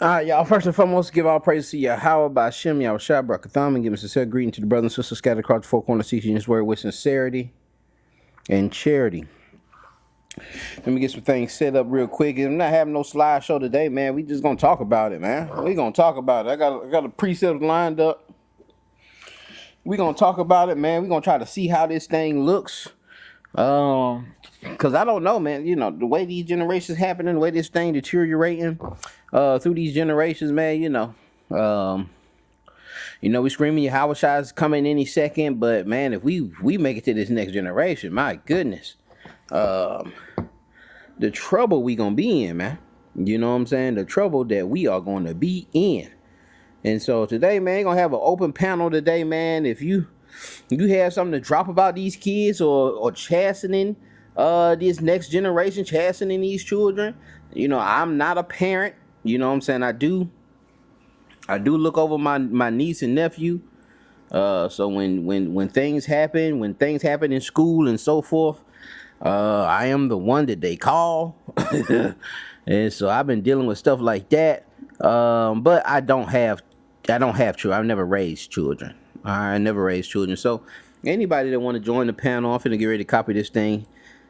Alright, y'all. First and foremost, give all praise to Yahweh by Shem Yahushua Barakatham, and give a sincere greeting to the brothers and sisters scattered across the four corners, teaching His word with sincerity and charity. Let me get some things set up real quick. I'm not having no slideshow today, man. We just gonna talk about it, man. We gonna talk about it. I got a precept lined up. We gonna talk about it, man. We gonna try to see how this thing looks. Cause I don't know, man. You know, the way these generations happening, the way this thing deteriorating, through these generations, man. We screaming Yahweh Shai's coming any second, but man, if we make it to this next generation, my goodness, the trouble we gonna be in, man. You know what I'm saying? The trouble that we are gonna be in. And so today, man, gonna have an open panel today, man. If you have something to drop about these kids or chastening this next generation, chastening these children, I'm not a parent. You know what I'm saying? I do look over my niece and nephew. So when things happen, in school and so forth, I am the one that they call. And so I've been dealing with stuff like that. But I don't have children. I've never raised children. I never raised children. So anybody that want to join the panel, I'm finna get ready to copy this thing.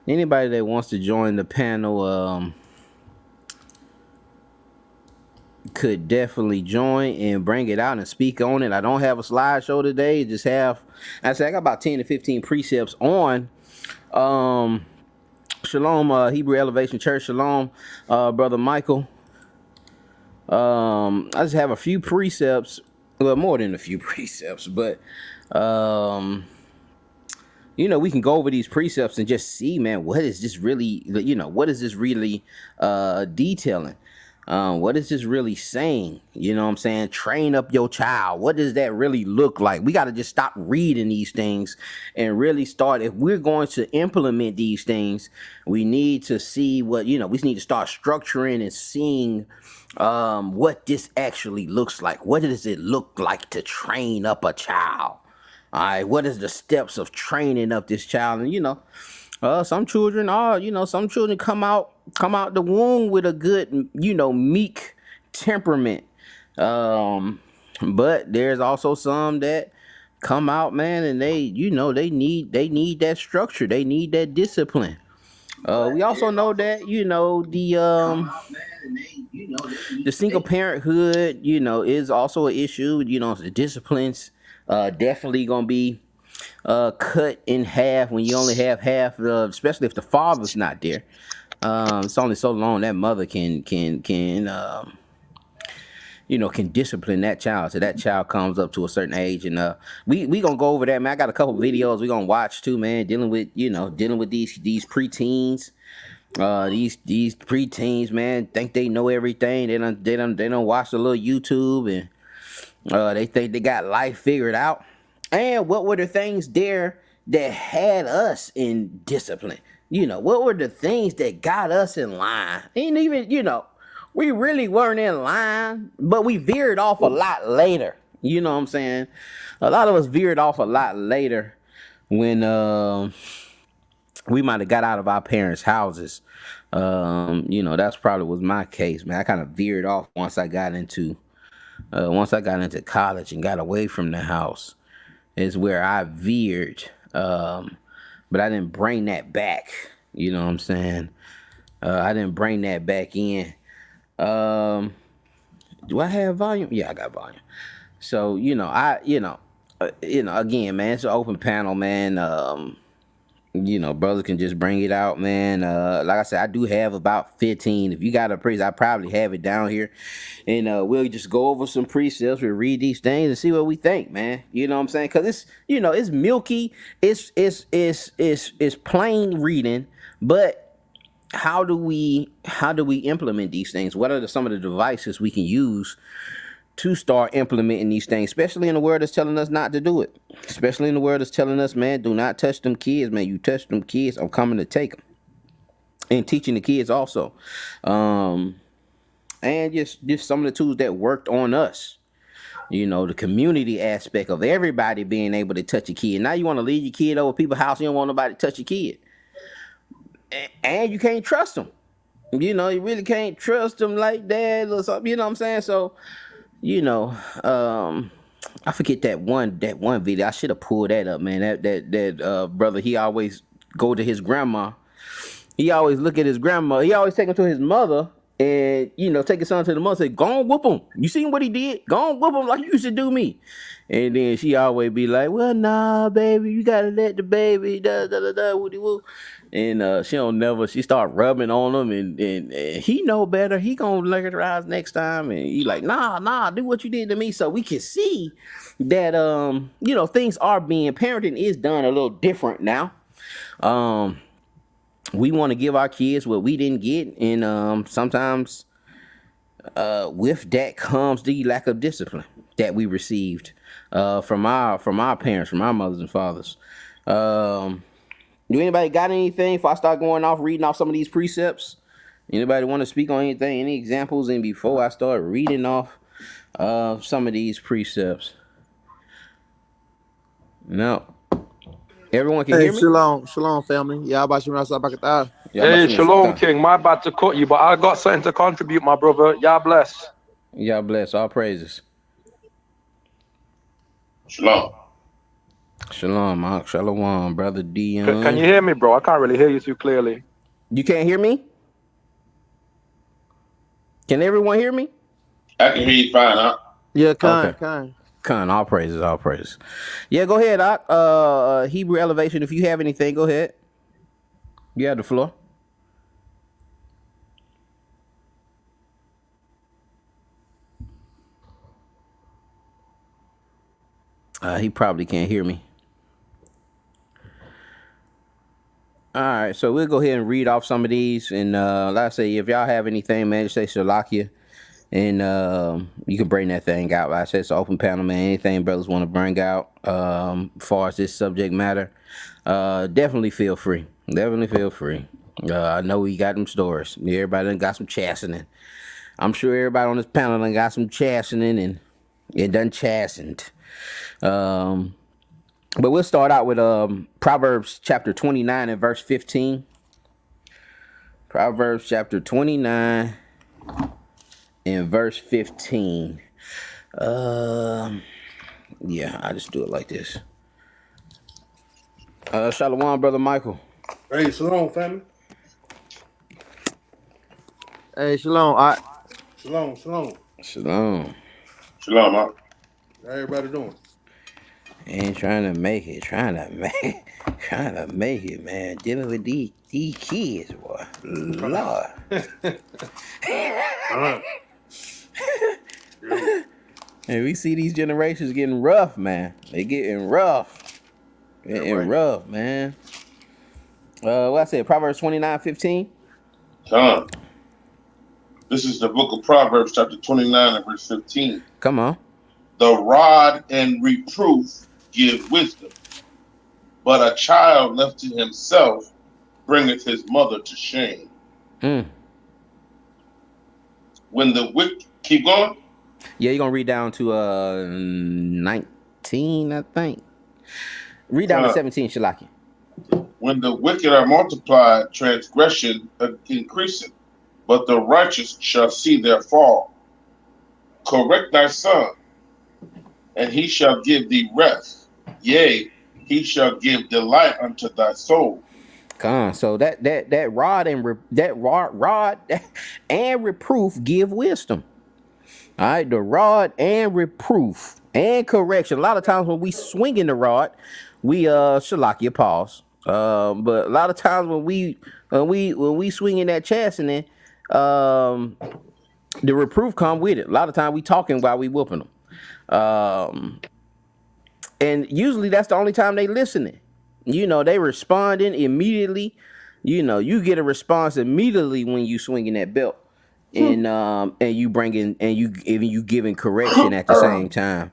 Anybody that wants to join the panel, could definitely join and bring it out and speak on it. I don't have a slideshow today. I got about 10 to 15 precepts on Shalom, Hebrew Elevation Church. Shalom, Brother Michael. I just have a few precepts. Well, more than a few precepts, but we can go over these precepts and just see, man, what is this really, detailing? What is this really saying? You know what I'm saying? Train up your child. What does that really look like? We got to just stop reading these things and really start. If we're going to implement these things, we need to see we need to start structuring and seeing what this actually looks like. What does it look like to train up a child? All right, what is the steps of training up this child? And some children come out the womb with a good, meek temperament. But there's also some that come out, man, and they need that structure. They need that discipline. We also know that, the single parenthood, is also an issue. The disciplines definitely gonna be cut in half when you only have half, especially if the father's not there. It's only so long that mother can discipline that child, so that child comes up to a certain age. And we gonna go over that, man. I got a couple videos we gonna watch too, man, dealing with these preteens. These preteens, man, think they know everything. They don't watch a little YouTube, and they think they got life figured out. And what were the things there that had us in discipline? What were the things that got us in line? And even, we really weren't in line, but we veered off a lot later. You know what I'm saying? A lot of us veered off a lot later when we might have got out of our parents' houses. That's probably was my case, man. I kind of veered off once I got into college and got away from the house. Is where I veered, but I didn't bring that back. You know what I'm saying? I didn't bring that back in. Do I have volume? Yeah, I got volume. So again, man, it's an open panel, man. Brothers can just bring it out, man. Like I said, I do have about 15. If you got a priest, I probably have it down here. And we'll just go over some precepts. We'll read these things and see what we think, man. You know what I'm saying? Because it's milky. It's plain reading. But how do we implement these things? What are some of the devices we can use to start implementing these things, especially in the world that's telling us not to do it, especially in the world that's telling us, man, do not touch them kids, man. You touch them kids, I'm coming to take them. And teaching the kids also. And just some of the tools that worked on us. The community aspect of everybody being able to touch a kid. Now you want to leave your kid over people's house, you don't want nobody to touch your kid. And you can't trust them. You really can't trust them like that or something. You know what I'm saying? So, you know, I forget that one video. I should have pulled that up, man. That brother, he always go to his grandma. He always look at his grandma. He always take him to his mother, and take his son to the mother. Say, "Go on, whoop him. You seen what he did? Go on, whoop him like you used to do me." And then she always be like, "Well, nah, baby, you gotta let the baby da da da da woody woo." And she don't never. She start rubbing on him, and he know better. He gonna look at her eyes next time, and he like, nah, do what you did to me. So we can see that things are being parenting is done a little different now. Um, we want to give our kids what we didn't get, and sometimes with that comes the lack of discipline that we received from our parents, from our mothers and fathers. Um, do anybody got anything if I start going off reading off some of these precepts? Anybody want to speak on anything, any examples? And before I start reading off some of these precepts, no, everyone can Hey, hear me. shalom, family. Y'all about to back. Y'all about Hey, to Shalom King. My bad to cut you, but I got something to contribute, my brother. Y'all bless. Y'all bless. All praises. Shalom. Shalom, Mark. Shalom, brother Dion. Can you hear me, bro? I can't really hear you too clearly. You can't hear me? Can everyone hear me? I can hear you fine, huh? Yeah, Okay. Con, all praises, all praises. Yeah, go ahead, Hebrew Elevation. If you have anything, go ahead. You have the floor. He probably can't hear me. All right, so we'll go ahead and read off some of these. And like I say, if y'all have anything, man, just say Shalakia. And you can bring that thing out. Like I said, it's an open panel, man. Anything brothers want to bring out as far as this subject matter, definitely feel free. Definitely feel free. I know we got them stories. Everybody done got some chastening. I'm sure everybody on this panel done got some chastening and it done chastened. But we'll start out with Proverbs chapter 29 and verse 15. Proverbs chapter 29 and verse 15. Yeah, I just do it like this. Shalom, brother Michael. Hey, shalom, family. Hey, shalom. Shalom. Shalom. Shalom, huh? How everybody doing? Ain't trying to make it, man. Dealing with these kids, boy. Lord. All right. And we see these generations getting rough, man. They getting rough. Rough, man. What I said, Proverbs 29:15. Come. This is the book of Proverbs, chapter 29 and verse 15. Come on. The rod and reproof give wisdom, but a child left to himself bringeth his mother to shame. When the wicked, keep going? Yeah, you're going to read down to 19, I think. Read down to 17, Shalaki. When the wicked are multiplied, transgression increaseth, but the righteous shall see their fall. Correct thy son, and he shall give thee rest. Yea, he shall give delight unto thy soul. So that rod and reproof give wisdom. All right, the rod and reproof and correction. A lot of times when we swing in the rod, we Shalakia pause. But a lot of times when we swing in that chastening, the reproof come with it. A lot of times we talking while we whooping them. And usually that's the only time they listening. They responding immediately. You get a response immediately when you swinging that belt, and you bringing and you giving correction at the same time.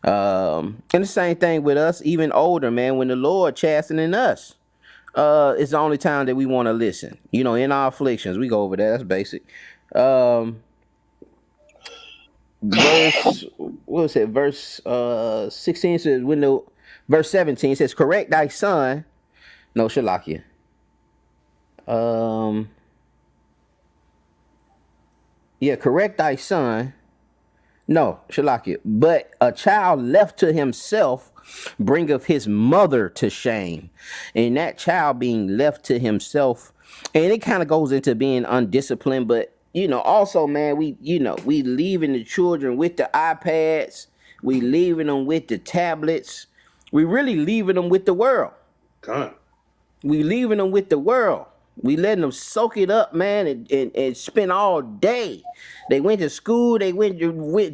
And the same thing with us, even older, man. When the Lord chastening us, it's the only time that we want to listen. In our afflictions, we go over that. That's basic. Verse, what was it? Verse 16 says, verse 17 says, correct thy son. No, Shalakia. Yeah, correct thy son. No, Shalakia. But a child left to himself bringeth his mother to shame. And that child being left to himself, and it kind of goes into being undisciplined, but also, man, we leaving the children with the iPads, we leaving them with the tablets, we really leaving them with the world. Con. We leaving them with the world. We letting them soak it up, man, and spend all day. They went to school. They went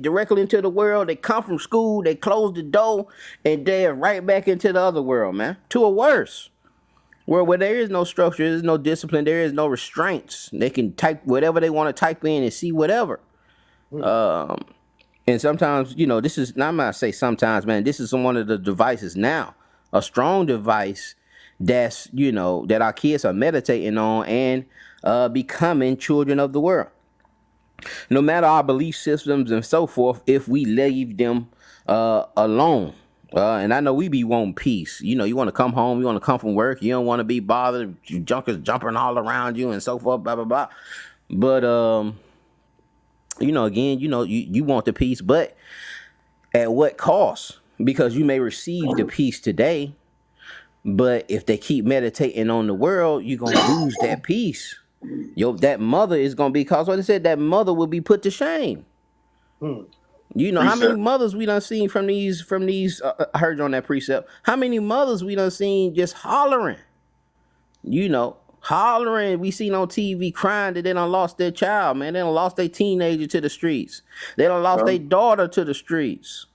directly into the world. They come from school. They close the door, and they're right back into the other world, man. To a worse. Where there is no structure, there is no discipline, there is no restraints. They can type whatever they want to type in and see whatever. And sometimes, this is, I'm not say sometimes, man, this is one of the devices now. A strong device that's, that our kids are meditating on and becoming children of the world. No matter our belief systems and so forth, if we leave them alone. And I know we be wanting peace. You want to come home, you want to come from work, you don't want to be bothered, junkers jumping all around you and so forth, blah, blah, blah. But, again, you want the peace, but at what cost? Because you may receive the peace today, but if they keep meditating on the world, you're going to lose that peace. That mother is going to be, because what I said, that mother will be put to shame. How many mothers we done seen from these, I heard you on that precept. How many mothers we done seen just hollering, hollering. We seen on TV crying that they done lost their child, man. They done lost their teenager to the streets. They done lost their daughter to the streets.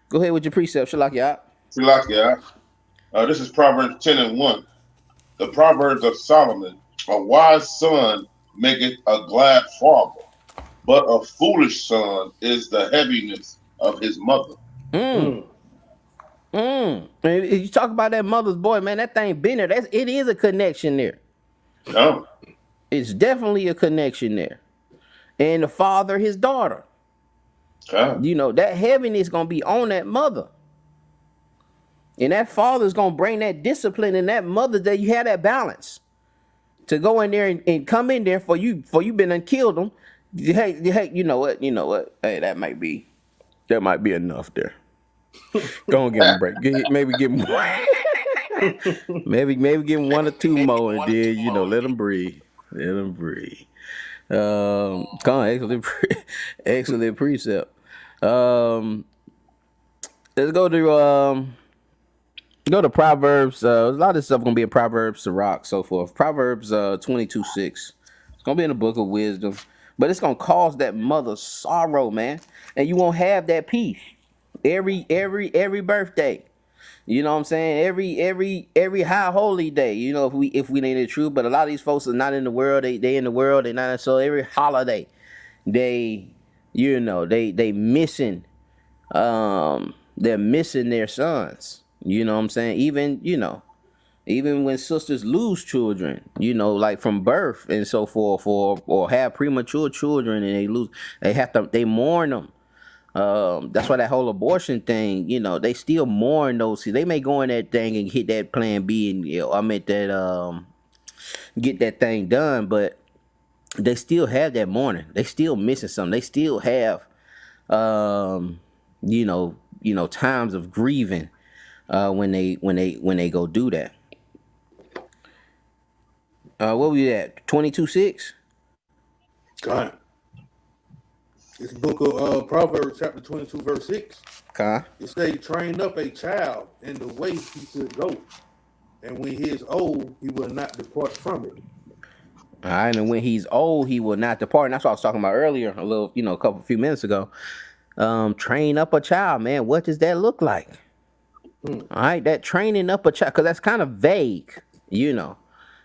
Go ahead with your precept, Shalakia. Shalakia. This is Proverbs 10:1. The Proverbs of Solomon. A wise son maketh a glad father, but a foolish son is the heaviness of his mother. And you talk about that mother's boy, man, that thing been there. It is a connection there. No. It's definitely a connection there. And the father, his daughter. That heaviness gonna be on that mother. And that father's gonna bring that discipline, and that mother, that you have that balance to go in there and come in there for you been and killed them. Hey, you know what? Hey, that might be enough there. Go and give him a break. Maybe give him maybe give him one or two more, and then let him breathe. Let him breathe. Excellent precept. Let's go to Proverbs. A lot of this stuff gonna be in Proverbs, Sirach, so forth. Proverbs 22:6. It's gonna be in the book of wisdom, but it's gonna cause that mother's sorrow, man, and you won't have that peace every birthday. You know what I'm saying? Every high holy day. If we ain't the truth, but a lot of these folks are not in the world. They in the world. They not. So every holiday, they missing. They're missing their sons. You know what I'm saying? Even when sisters lose children, like from birth and so forth, or have premature children, and they mourn them. That's why that whole abortion thing, they still mourn those. See, they may go in that thing and hit that plan B and get that thing done, but they still have that mourning. They still missing something. They still have times of grieving when they go do that. What we at? 22:6? Con. This book of Proverbs, chapter 22, verse 6. It says, train up a child in the way he should go, and when he is old, he will not depart from it. All right, and when he's old, he will not depart. And that's what I was talking about earlier, a few minutes ago. Train up a child, man. What does that look like? All right, that training up a child, because that's kind of vague,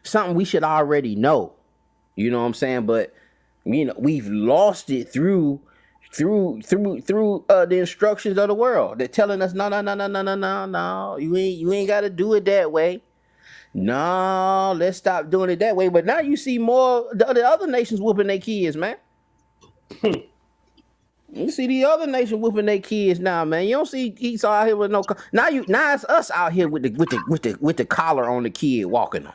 something we should already know. You know what I'm saying? But we've lost it through the instructions of the world. They're telling us, no, you ain't got to do it that way. No, let's stop doing it that way. But now you see more the other nations whooping their kids, man. You see the other nation whooping their kids now, man. You don't see Esau out here with no. Now it's us out here with the collar on the kid walking them.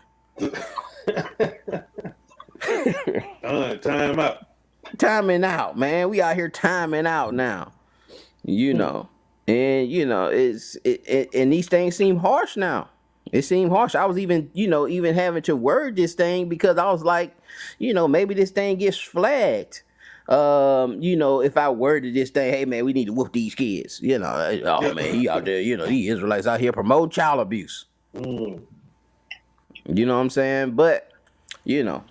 Time out. timing out, man. We out here timing out now. You know, and you know, and these things seem harsh now. It seemed harsh. I was even, even having to word this thing because I was like, maybe this thing gets flagged. If I worded this thing, hey man, we need to whoop these kids. Oh man, he out there, these Israelites out here promote child abuse. Mm. You know what I'm saying? But, the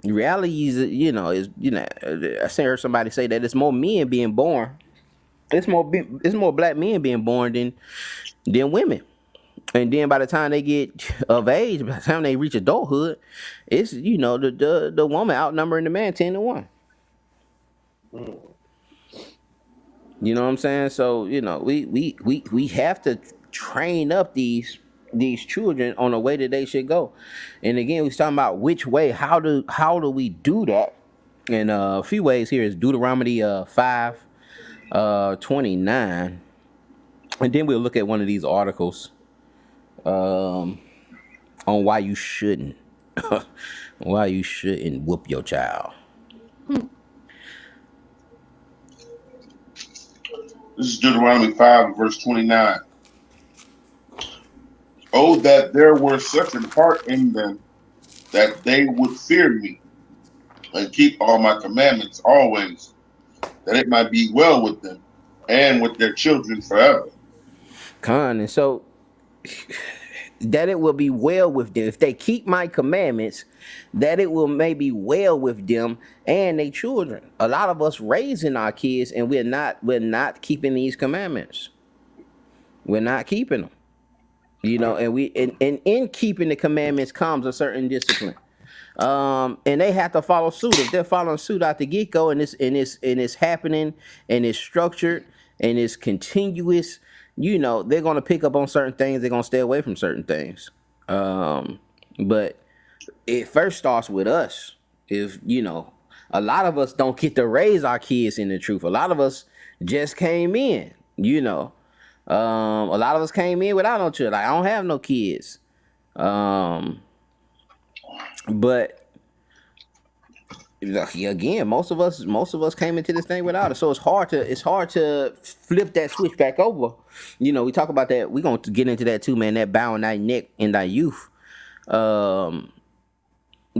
reality is, I heard somebody say that it's more men being born. It's more black men being born than women. And then by the time they get of age, by the time they reach adulthood, it's the woman outnumbering the man 10-1. You know what I'm saying? So we have to train up these children on the way that they should go. And again, we're talking about which way. How do we do that? And a few ways here is Deuteronomy 5:29, and then we'll look at one of these articles. On why you shouldn't whoop your child. This is Deuteronomy 5, verse 29. Oh, that there were such a heart in them that they would fear me and keep all my commandments always, that it might be well with them and with their children forever. And so that it will be well with them if they keep my commandments, that it will maybe well with them and their children. A lot of us raising our kids and we're not keeping these commandments. We're not keeping them. And in keeping the commandments comes a certain discipline. And they have to follow suit. If they're following suit out the get-go and it's happening and it's structured and it's continuous, they're going to pick up on certain things. They're going to stay away from certain things. But it first starts with us. If, a lot of us don't get to raise our kids in the truth. A lot of us just came in, a lot of us came in without no children. Like, I don't have no kids. But again, most of us came into this thing without it. So it's hard to flip that switch back over. We talk about that. We're going to get into that too, man, that bowing thy neck in thy youth.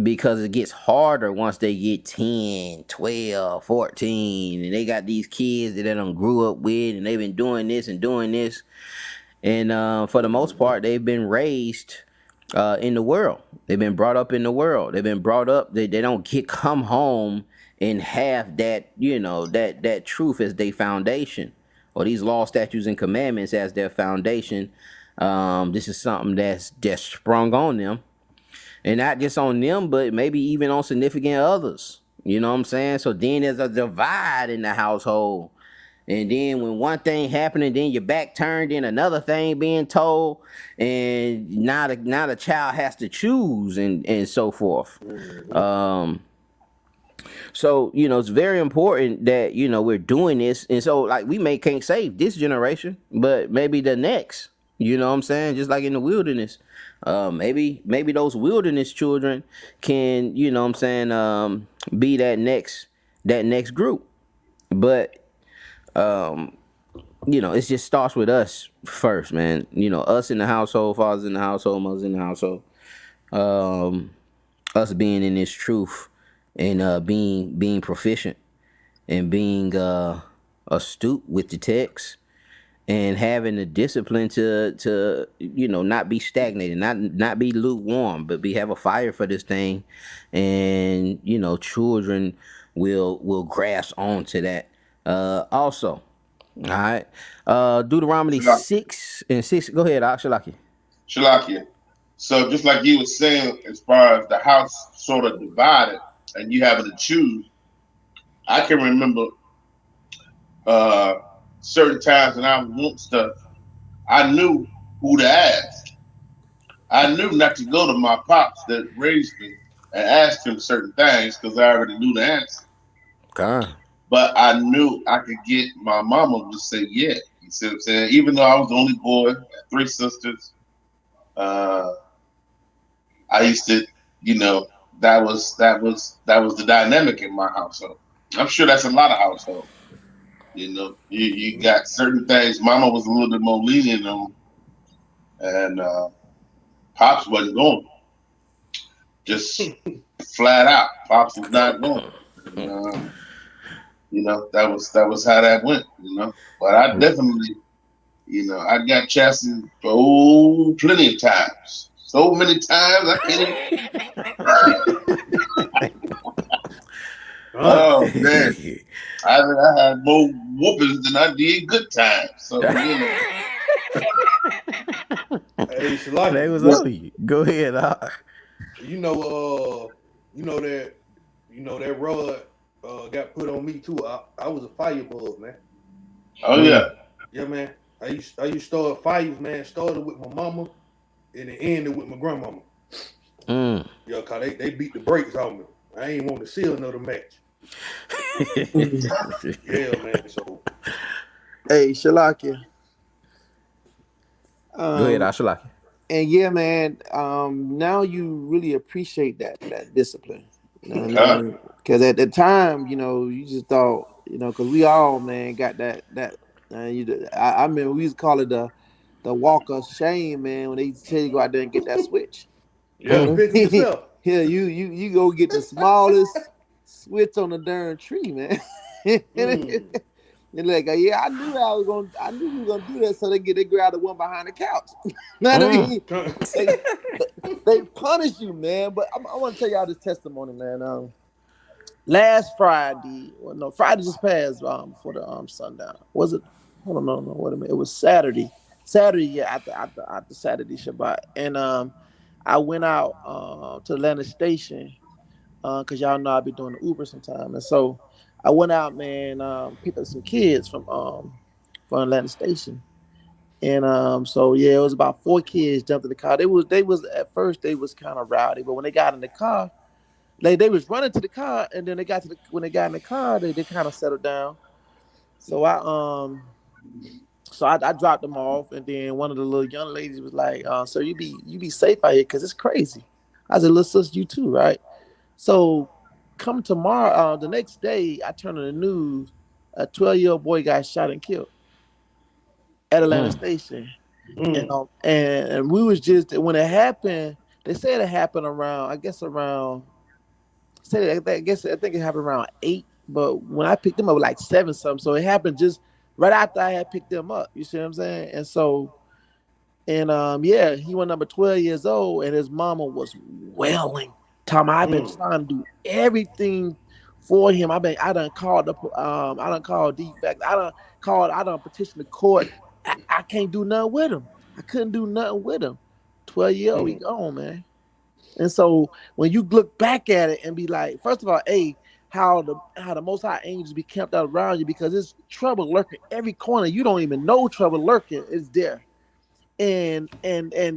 Because it gets harder once they get 10, 12, 14, and they got these kids that they done grew up with, and they've been doing this and doing this. And for the most part, they've been raised in the world. They've been brought up in the world. They've been brought up. They don't come home and have that, that truth as their foundation, or these laws, statutes, and commandments as their foundation. This is something that's just sprung on them. And not just on them, but maybe even on significant others. You know what I'm saying? So then there's a divide in the household. And then when one thing happened, and then your back turned, then another thing being told, and now the child has to choose and so forth. So, it's very important that, we're doing this. And so, like, can't save this generation, but maybe the next. You know what I'm saying? Just like in the wilderness. Maybe those wilderness children can, be that next group. But it just starts with us first, man. Us in the household, fathers in the household, mothers in the household. Us being in this truth and being proficient and being astute with the text. And having the discipline to not be stagnated, not be lukewarm, but have a fire for this thing, and children will grasp onto that. Also, all right. Deuteronomy 6:6. Go ahead, Shalaki. Shalakia. So just like you were saying, as far as the house sort of divided and you having to choose, I can remember certain times when I want stuff, I knew who to ask. I knew not to go to my pops that raised me and ask him certain things because I already knew the answer. Okay. But I knew I could get my mama to say yeah. You see what I'm saying? Even though I was the only boy, 3 sisters, I used to, that was the dynamic in my household. I'm sure that's a lot of households. You know, you got certain things. Mama was a little bit more lenient on, and Pops wasn't going. Just flat out, Pops was not going. And, you know, that was how that went. You know, but I definitely, you know, I got chastised plenty of times. So many times I can't even. Oh man, I had more whoopings than I did good times. So you know. Hey, Shalaki, They was on you. Go ahead. you know that rod got put on me too. I was a firebug, man. Oh yeah. Yeah, man. I used to start fires, man. Started with my mama and it ended with my grandmama. Yeah, cause they beat the brakes on me. I ain't want to see another match. Yeah, man. So Hey, Shalaki. Go ahead, Shalaki. And yeah, man. Now you really appreciate that discipline. You know what I mean? Because at the time, you know, you just thought, you know, because we all, man, got that. I mean, we used to call it the walk of shame, man. When they tell you go out there and get that switch. Yeah, yourself. Yeah, you go get the smallest switch on the darn tree, man. And like, yeah, I knew we were gonna do that, so they grab the one behind the couch. You know what I mean? They punish you, man. But I want to tell y'all this testimony, man. Last Friday, Friday just passed before the sundown. Was it? Hold on, no, wait a minute. It was Saturday. Saturday, yeah, after Saturday Shabbat, and I went out to Atlanta Station because y'all know I be doing the Uber sometime, and so I went out, man, picked up some kids from Atlanta Station, and so yeah, it was about 4 kids jumped in the car. They was at first they was kind of rowdy, but when they got in the car, they was running to the car, and then when they got in the car, they kind of settled down. So I dropped them off, and then one of the little young ladies was like, "So you be safe out here, cause it's crazy." I said, "Little sis, you too, right?" So come tomorrow, the next day, I turn on the news, a 12-year-old boy got shot and killed at Atlanta Station, and we was just when it happened. They said it happened around, I think it happened around 8, but when I picked them up, like 7 something. So it happened just right after I had picked them up. You see what I'm saying? And so, yeah, he was number 12 years old, and his mama was wailing. I've been trying to do everything for him. I done called defect. I done petitioned the court. I can't do nothing with him. I couldn't do nothing with him. 12-year-old, he gone, man. And so when you look back at it and be like, first of all, how the Most High angels be camped out around you, because there's trouble lurking every corner. You don't even know trouble lurking is there. And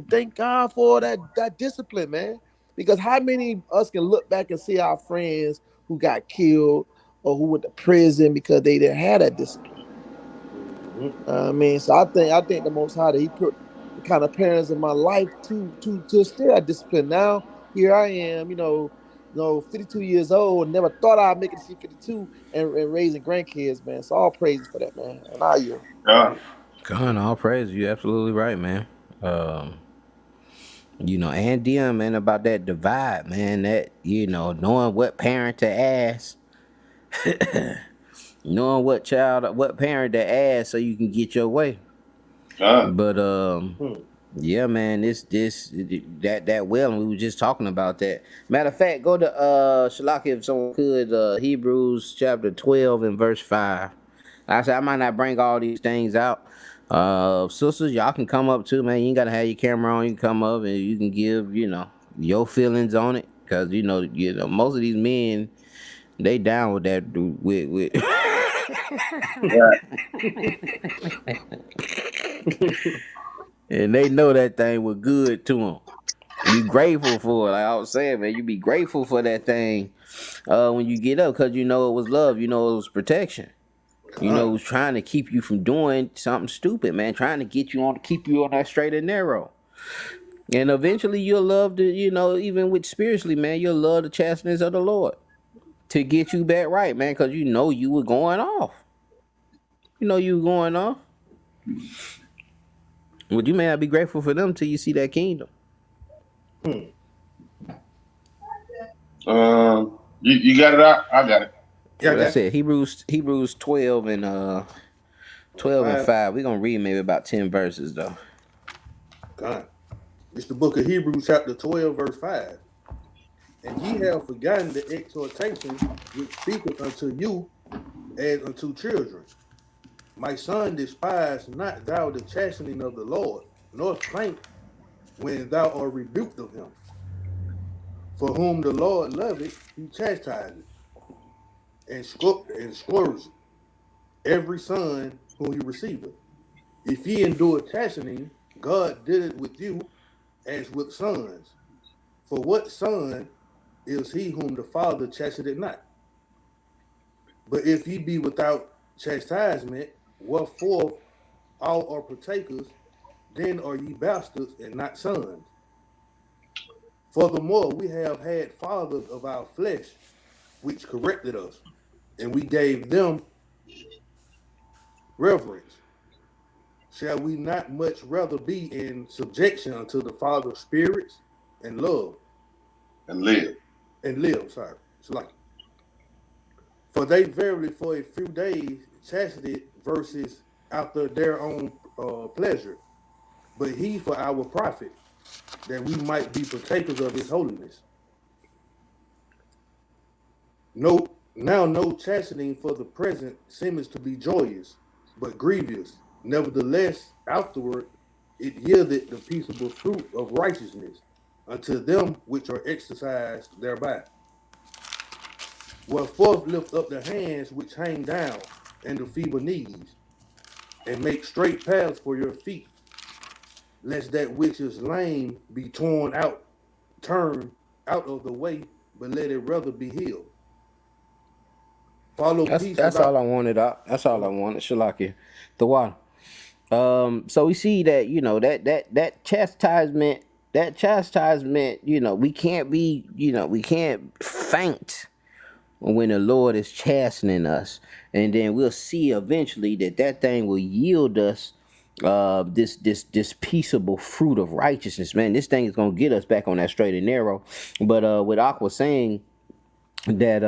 thank God for that discipline, man. Because how many of us can look back and see our friends who got killed or who went to prison because they didn't have that discipline? I mean, so I think the Most High, that He put the kind of parents in my life to still have discipline. Now here I am, 52 years old, never thought I'd make it to see 52 and raising grandkids, man. So all praises for that, man. And I you. God, all praise. You absolutely right, man. And them, man, about that divide, man, that, knowing what parent to ask, knowing what parent to ask so you can get your way. But, yeah, man, that well, and we were just talking about that. Matter of fact, go to, Shalaki, if someone could, Hebrews chapter 12 and verse 5. Like I said, I might not bring all these things out. Sisters, y'all can come up too, man. You ain't gotta have your camera on. You can come up and you can give, your feelings on it, because most of these men, they down with that. With and they know that thing was good to them. You grateful for it, like I was saying, man. You be grateful for that thing when you get up, because it was love. It was protection. It was trying to keep you from doing something stupid, man. Trying to keep you on that straight and narrow. And eventually you'll love to, even with spiritually, man, you'll love the chastenings of the Lord. to get you back right, man, because you know you were going off. You know you were going off. Well, you may not be grateful for them till you see that kingdom. You got it out? I got it. Yeah, like I said, Hebrews 12 and 12 and 5. We're gonna read maybe about 10 verses though. God. It's the book of Hebrews, chapter 12, verse 5. And ye have forgotten the exhortation which speaketh unto you as unto children. My son, despise not thou the chastening of the Lord, nor faint when thou art rebuked of him. For whom the Lord loveth, he chastiseth, and scourgeth every son whom he receiveth. If ye endure chastening, God did it with you as with sons. For what son is he whom the Father chasteneth not? But if ye be without chastisement, wherefore all are partakers, then are ye bastards and not sons. Furthermore, we have had fathers of our flesh, which corrected us, and we gave them reverence. Shall we not much rather be in subjection unto the Father's spirits and love? And live. Sorry. It's like, for they verily for a few days chastened verses after their own pleasure, but he for our profit, that we might be partakers of his holiness. No chastening for the present seems to be joyous, but grievous. Nevertheless, afterward it yielded the peaceable fruit of righteousness unto them which are exercised thereby. Wherefore lift up the hands which hang down, and the feeble knees, and make straight paths for your feet, lest that which is lame be turned out of the way, but let it rather be healed. Follow peace. That's all I wanted. That's all I wanted. Shalaki, the water. So we see that that chastisement, we can't faint when the Lord is chastening us, and then we'll see eventually that thing will yield us this peaceable fruit of righteousness. Man, this thing is gonna get us back on that straight and narrow. But what Ak was saying, that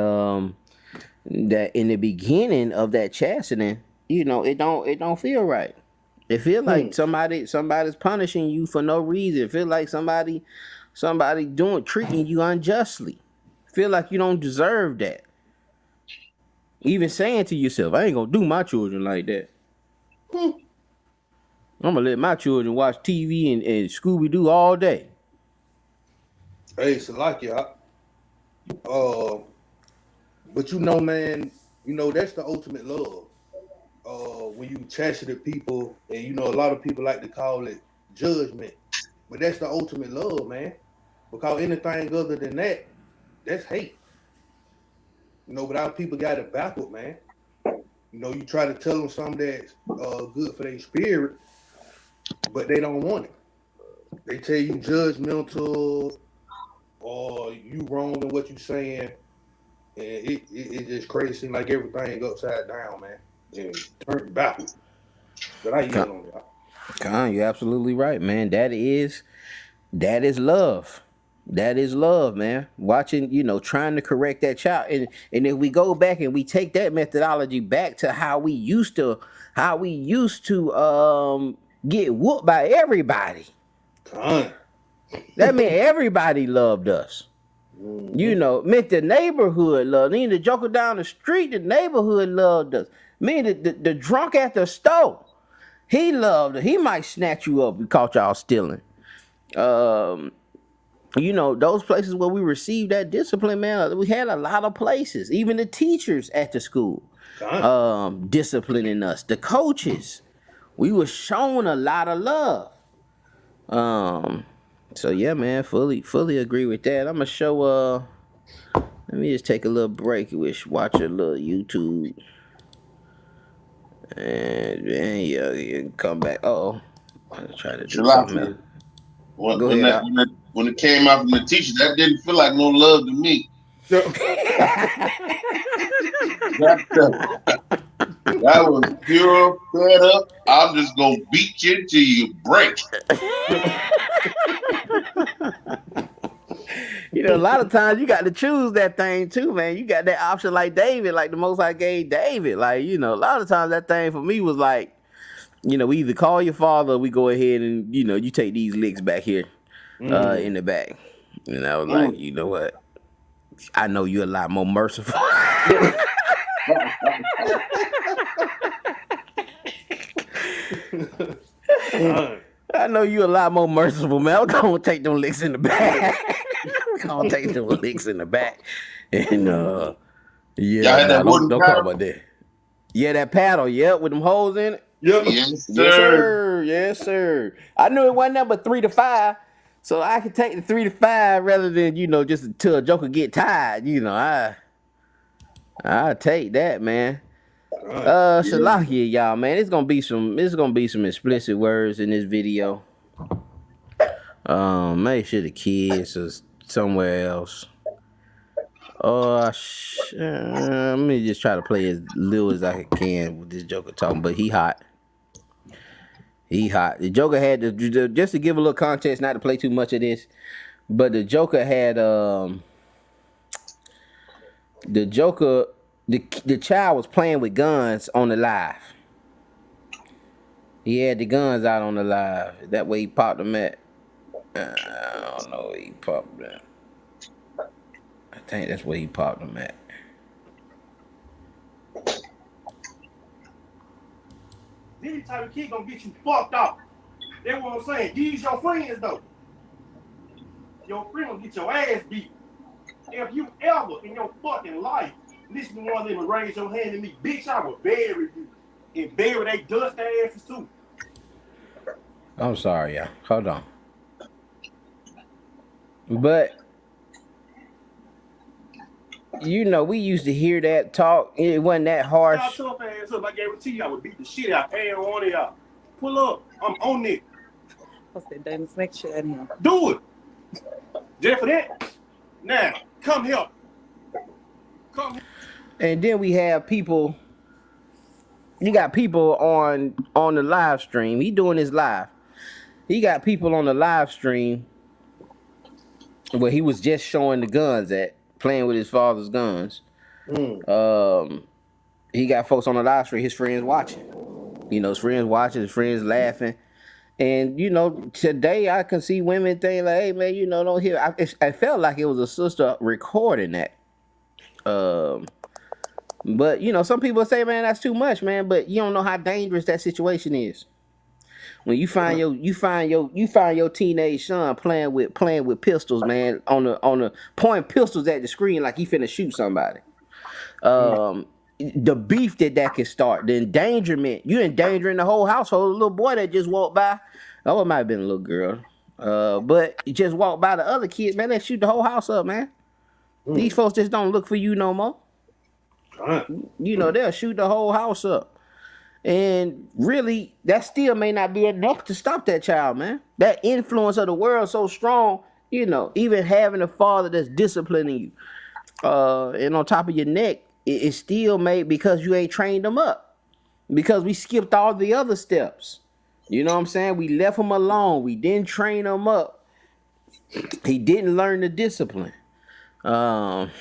that in the beginning of that chastening, it don't feel right. It feel like somebody's punishing you for no reason. It feel like somebody treating you unjustly. Feel like you don't deserve that. Even saying to yourself, I ain't gonna do my children like that. I'm gonna let my children watch TV and Scooby-Doo all day. Hey, Salakia. But man, that's the ultimate love. When you chasten people, and a lot of people like to call it judgment, but that's the ultimate love, man. Because anything other than that, that's hate. But our people got it backward, man. You try to tell them something that's good for their spirit, but they don't want it. They tell you judgmental, or you wrong in what you saying, and it just crazy. Seems like everything upside down, man. And turn backwards. But I yell on that. Khan, you're absolutely right, man. That is love. That is love, man. Watching, trying to correct that child. And if we go back and we take that methodology back to how we used to get whooped by everybody. Khan. That meant everybody loved us. Meant the neighborhood loved. Even the joker down the street, the neighborhood loved us. The drunk at the store, he loved it. He might snatch you up and caught y'all stealing. Those places where we received that discipline, man, we had a lot of places. Even the teachers at the school disciplining us. The coaches, we were shown a lot of love. So yeah, man, fully agree with that. I'm gonna show let me just take a little break. Watch a little YouTube. And then you can come back. I'll try to do something else. When it came out from the teacher, that didn't feel like no love to me. That was pure fed up. I'm just gonna beat you till you break. You know, a lot of times you got to choose that thing too, man. You got that option like David, like the Most High gave David. Like, you know, a lot of times that thing for me was like, you know, we either call your father or we go ahead and, you know, you take these licks back here in the back. And I was like, you know what? I know you're a lot more merciful. I know you a lot more merciful, man. I'm gonna take them licks in the back. I'm gonna take them licks in the back. And yeah, don't call about that. Yeah, that paddle, yep, with them holes in it. Yep. Yes, sir. Yes, sir. Yes, sir. I knew it wasn't number 3 to 5, so I could take the 3 to 5 rather than, you know, just until a joker get tired. You know, I take that, man. Shalakia, y'all, man. It's gonna be some explicit words in this video. Make sure the kids are somewhere else. Let me just try to play as little as I can with this joker talking, but he hot. He hot. The Joker had to, just to give a little context, not to play too much of this, but the Joker had the child was playing with guns on the live. He had the guns out on the live. That way he popped them at. I don't know where he popped them. I think that's where he popped them at. These type of kids gonna get you fucked up. That's what I'm saying. These your friends though. Your friend gonna get your ass beat. If you ever in your fucking life listen to one of them and raise your hand at me, bitch, I will bury you. And bury they dust asses too. I'm sorry, y'all. Hold on. But you know, we used to hear that talk. It wasn't that harsh. Y'all tough ass up. I guarantee you I would beat the shit out of one of y'all. Pull up. I'm on it. What's that damn snake shit in here? Do it. Just for that. Now, come here. Come here. And then we have people. You got people on the live stream. He doing his live. He got people on the live stream where he was just showing the guns at, playing with his father's guns. He got folks on the live stream, his friends watching. You know, his friends watching, his friends laughing. And, you know, today I can see women think like, hey, man, you know, don't hear. I felt like it was a sister recording that. But, you know, some people say, man, that's too much, man. But you don't know how dangerous that situation is. When you find your teenage son playing with pistols, man, on the pointing pistols at the screen like he finna shoot somebody. The beef that can start, the endangerment, you endangering the whole household. A little boy that just walked by, oh, it might have been a little girl, but you just walked by the other kids, man, they shoot the whole house up, man. These folks just don't look for you no more. You know, they'll shoot the whole house up. And really, that still may not be enough to stop that child, man. That influence of the world so strong, you know, even having a father that's disciplining you, and on top of your neck, it still made because you ain't trained them up. Because we skipped all the other steps. You know what I'm saying? We left him alone. We didn't train him up. He didn't learn the discipline. And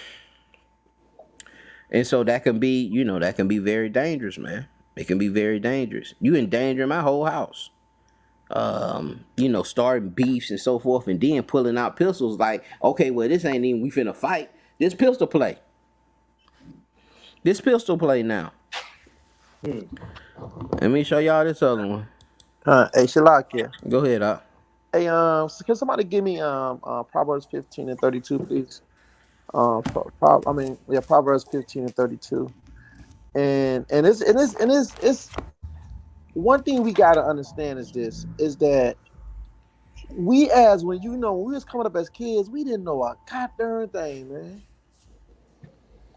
so that can be, you know, that can be very dangerous, man. It can be very dangerous. You endanger my whole house. You know, starting beefs and so forth, and then pulling out pistols like, okay, well, this ain't even we finna fight. This pistol play. This pistol play now. Let me show y'all this other one. Hey, Shalakia. Go ahead, Doc. Hey, can somebody give me Proverbs 15 and 32, please? Proverbs 15 and 32. And it's one thing we gotta understand is that we when we was coming up as kids, we didn't know a goddamn thing, man.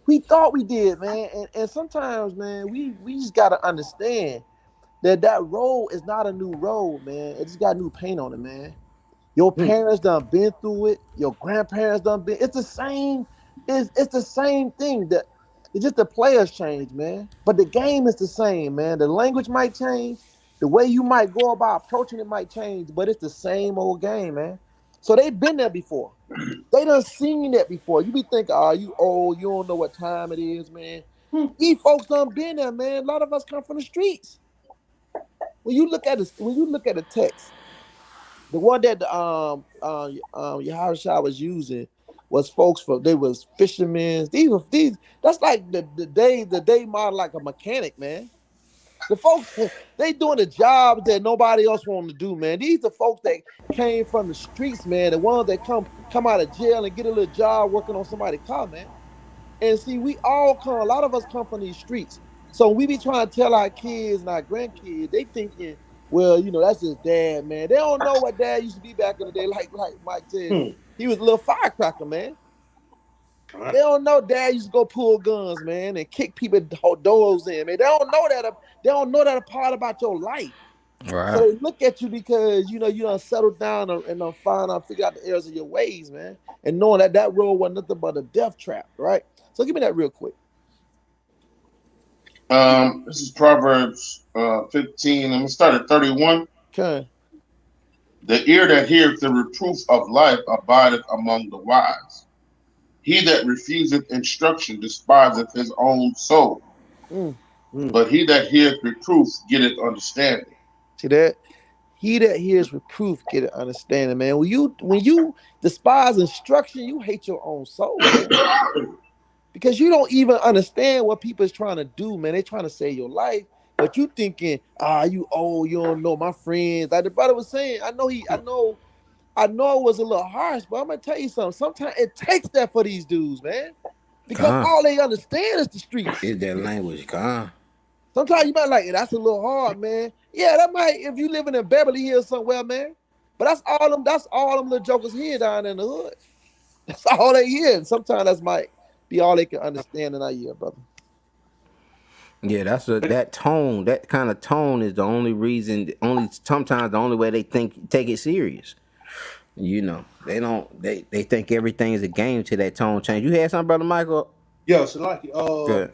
We thought we did, man, and sometimes, man, we just gotta understand that road is not a new road, man. It just got new paint on it, man. Your parents done been through it. Your grandparents done been. It's the same It's the same thing. That it's just the players change, man. But the game is the same, man. The language might change, the way you might go about approaching it might change, but it's the same old game, man. So they've been there before. They done seen that before. You be thinking, oh, you old, you don't know what time it is, man. These folks done been there, man. A lot of us come from the streets. When you look at the text, the one that Yahushua was using was folks for they was fishermen. These that's like the day model like a mechanic, man. The folks they doing the job that nobody else want to do, man. These are folks that came from the streets, man. The ones that come out of jail and get a little job working on somebody's car, man. And see, a lot of us come from these streets. So we be trying to tell our kids and our grandkids, they thinking, well, that's just dad, man. They don't know what dad used to be back in the day. Like Mike said, he was a little firecracker, man. They don't know dad used to go pull guns, man, and kick people doors in, man. They don't know that part about your life. Right. So they look at you because you done settled down and figure out the errors of your ways, man. And knowing that road wasn't nothing but a death trap, right? So give me that real quick. This is Proverbs 15. I'm gonna start at 31. Okay. The ear that heareth the reproof of life abideth among the wise. He that refuseth instruction despiseth his own soul. But he that heareth reproof getteth understanding. See that? He that hears reproof getteth understanding, man. When you despise instruction, you hate your own soul, man. Because you don't even understand what people is trying to do, man. They're trying to save your life, but you thinking, you old, you don't know my friends. Like the brother was saying, I know it was a little harsh, but I'm gonna tell you something. Sometimes it takes that for these dudes, man. Because all they understand is the streets. Is that language, God? Sometimes you might like, that's a little hard, man. Yeah, that might if you living in Beverly Hills somewhere, man. But that's all them little jokers here down in the hood. That's all they hear. And sometimes that might be all they can understand in our year, brother. Yeah, that tone, that kind of tone is the only reason, sometimes the only way they take it serious. They think everything is a game till that tone change. You had something, Brother Michael? Yeah, so like Good.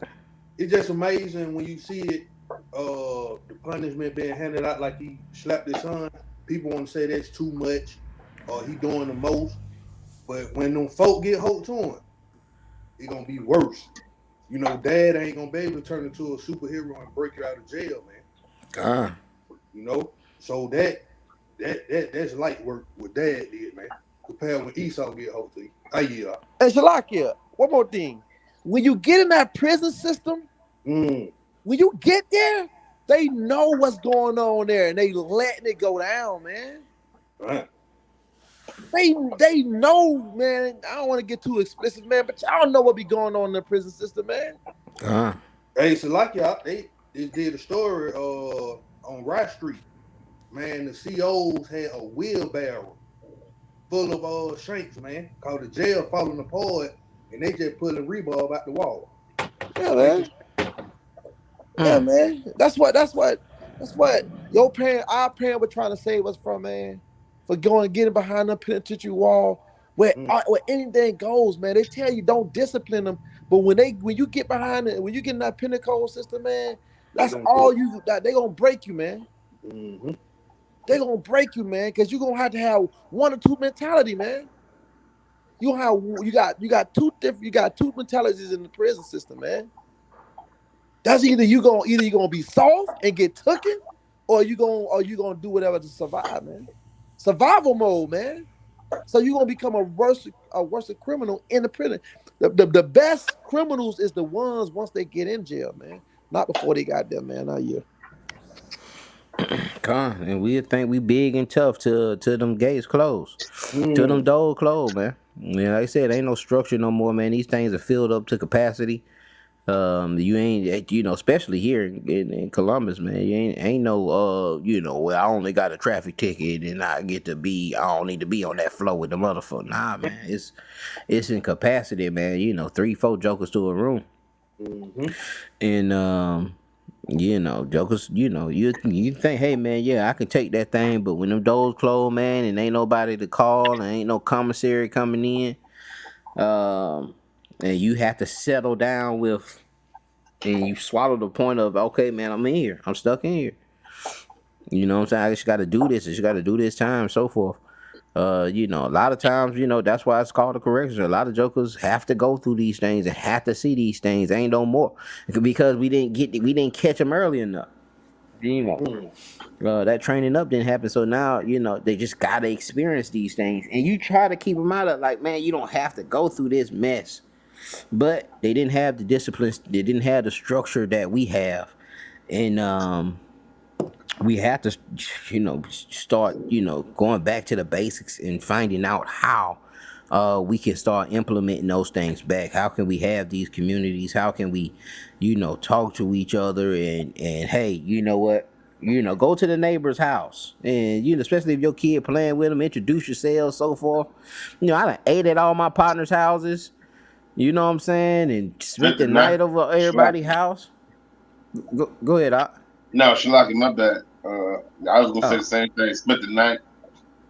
It's just amazing when you see it, the punishment being handed out like he slapped his son. People want to say that's too much, or he doing the most. But when them folk get hold to him, it's gonna be worse. Dad ain't gonna be able to turn into a superhero and break you out of jail, man. So that's light work what Dad did, man. Compared when Esau get hold to you. And Shalakia, one more thing. When you get in that prison system, when you get there, they know what's going on there and they letting it go down, man. Right. They know, man. I don't want to get too explicit, man, but y'all know what be going on in the prison system, man. Hey, so like y'all, they did a story on Rice Street. Man, the COs had a wheelbarrow full of shanks, man, called the jail falling apart, and they just put a rebar out the wall. Yeah, man. Yeah, man. That's what our parent were trying to save us from, man. For getting behind the penitentiary wall where anything goes, man. They tell you don't discipline them, but when you get behind it, when you get in that pentecost system, man, that's all you got. They gonna break you, man. They gonna break you, man, because you're gonna have to have one or two mentality, man. You got two mentalities in the prison system, man. That's either you gonna be soft and get taken, or you gonna do whatever to survive, man. Survival mode, man. So you're gonna become a worse criminal in the prison. The best criminals is the ones once they get in jail, man. Not before they got there, man. Not yet. And we think we big and tough till them gates close, till them doors close, man. Like I said, ain't no structure no more, man. These things are filled up to capacity. You ain't, especially here in Columbus, man. You ain't no, well, I only got a traffic ticket and I don't need to be on that floor with the motherfucker. Nah, man, it's in capacity, man. 3-4 jokers to a room, and jokers, you think, hey, man, yeah, I can take that thing, but when them doors close, man, and ain't nobody to call, and ain't no commissary coming in, and you have to settle down with, and you swallow the point of, okay, man, I'm in here, I'm stuck in here. You know what I'm saying? I just got to do this. I just got to do this time, so forth. You know, a lot of times, you know, that's why it's called a correction. A lot of jokers have to go through these things and have to see these things. Ain't no more because we didn't catch them early enough. You know, that training up didn't happen. So now, you know, they just gotta experience these things, and you try to keep them out of like, man, you don't have to go through this mess. But they didn't have the discipline. They didn't have the structure that we have, and we have to, you know, start, you know, going back to the basics and finding out how we can start implementing those things back. How can we have these communities? How can we, you know, talk to each other and hey, you know what? You know, go to the neighbor's house, and you know, especially if your kid playing with them, introduce yourselves, so forth. You know, I done ate at all my partners' houses. You know what I'm saying, and spent the night over everybody's house. Go ahead, Doc. No, Shalaki, my bad. I was gonna say the same thing. Spent the night,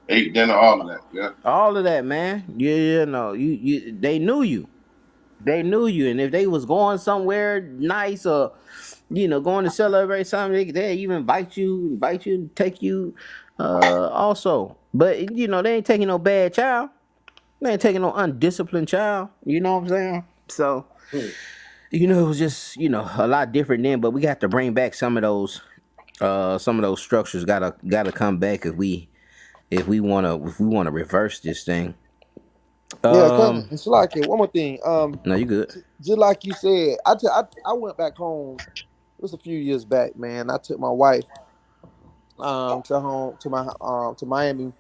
ate dinner, all of that. Yeah. All of that, man. You know, they knew you. They knew you, and if they was going somewhere nice or, you know, going to celebrate something, they even invite you, take you, also. But you know, they ain't taking no bad child. They ain't taking no undisciplined child. You know what I'm saying? So, you know, it was just, you know, a lot different then. But we got to bring back some of those structures. Gotta come back if we wanna reverse this thing. Yeah, it's like it. One more thing. No, you good. Just like you said, I went back home. It was a few years back, man. I took my wife to Miami,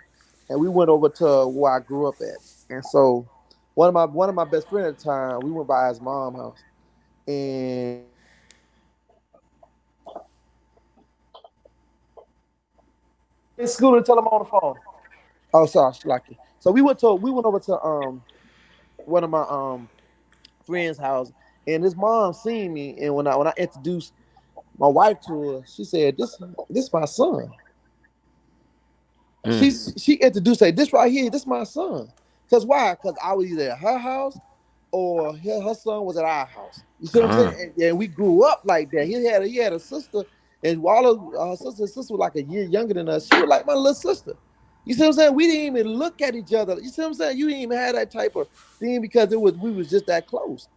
and we went over to where I grew up at. And so one of my best friends at the time, we went by his mom's house, and in school to tell him on the phone. Oh, sorry, lucky. So we went over to one of my friend's house, and his mom seen me, and when I introduced my wife to her, she said, "This my son." She introduced her, "This right here, this my son." Cause why? Cause I was either at her house or her son was at our house. You see what I'm saying? And we grew up like that. He had a sister, and all of her sister was like a year younger than us. She was like my little sister. You see what I'm saying? We didn't even look at each other. You see what I'm saying? You didn't even have that type of thing because we was just that close.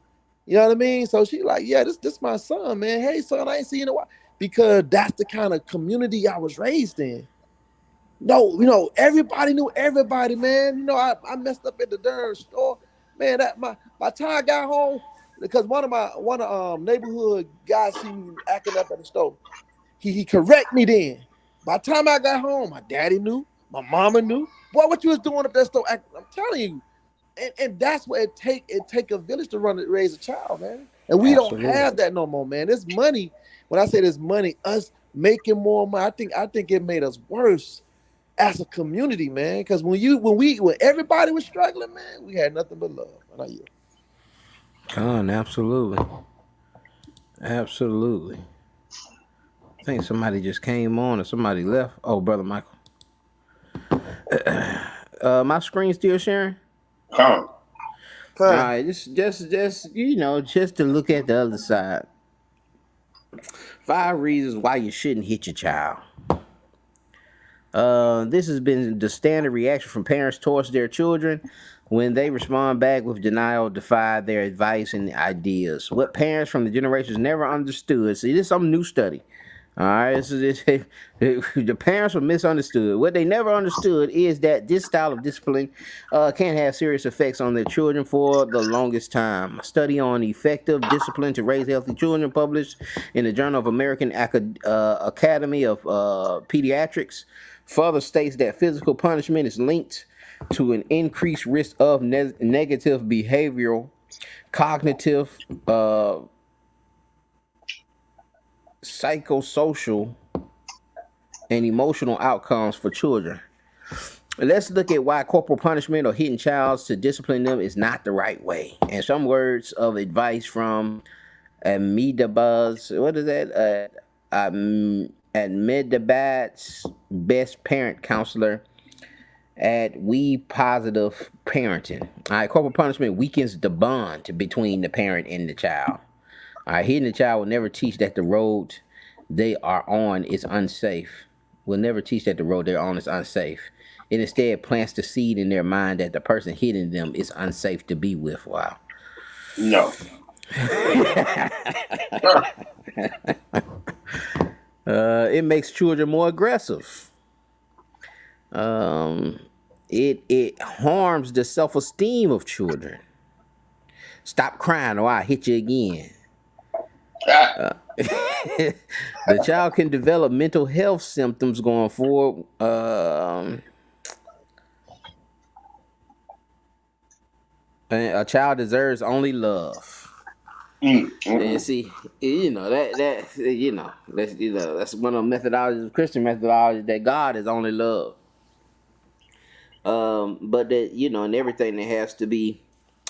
You know what I mean? So she like, yeah, this my son, man. Hey, son, I ain't seen you in a while. Because that's the kind of community I was raised in. No, you know, everybody knew everybody, man. You know, I messed up at the darn store. Man, that by the time I got home, because one of neighborhood guys seen me acting up at the store. He correct me then. By the time I got home, my daddy knew, my mama knew. Boy, what you was doing up that store? I'm telling you. And that's what it take a village to raise a child, man. And we don't have that no more, man. This money, when I say this money, us making more money, I think it made us worse as a community, man. Because when everybody was struggling, man, we had nothing but love. Absolutely. Absolutely. I think somebody just came on or somebody left. Oh, Brother Michael. My screen still sharing? All right, just you know, just to look at the other side. 5 reasons why you shouldn't hit your child. This has been the standard reaction from parents towards their children when they respond back with denial, defy their advice and ideas. What parents from the generations never understood. See, this is some new study. All right, the parents were misunderstood. What they never understood is that this style of discipline can have serious effects on their children for the longest time. A study on effective discipline to raise healthy children, published in the Journal of American Academy of Pediatrics, further states that physical punishment is linked to an increased risk of negative behavioral, cognitive, psychosocial, and emotional outcomes for children. Let's look at why corporal punishment or hitting child to discipline them is not the right way. And some words of advice from Amitabh's, what is that? Ahmedabad's best parent counselor at we positive parenting. All right, corporal punishment weakens the bond between the parent and the child. All right, hitting the child will never teach that the road they are on is unsafe. Will never teach that the road they're on is unsafe. It instead plants the seed in their mind that the person hitting them is unsafe to be with. Wow. No. It makes children more aggressive. It harms the self-esteem of children. Stop crying or I'll hit you again. The child can develop mental health symptoms going forward. A child deserves only love. And see, that's one of the methodologies, Christian methodologies, that God is only love. But that and everything that has to be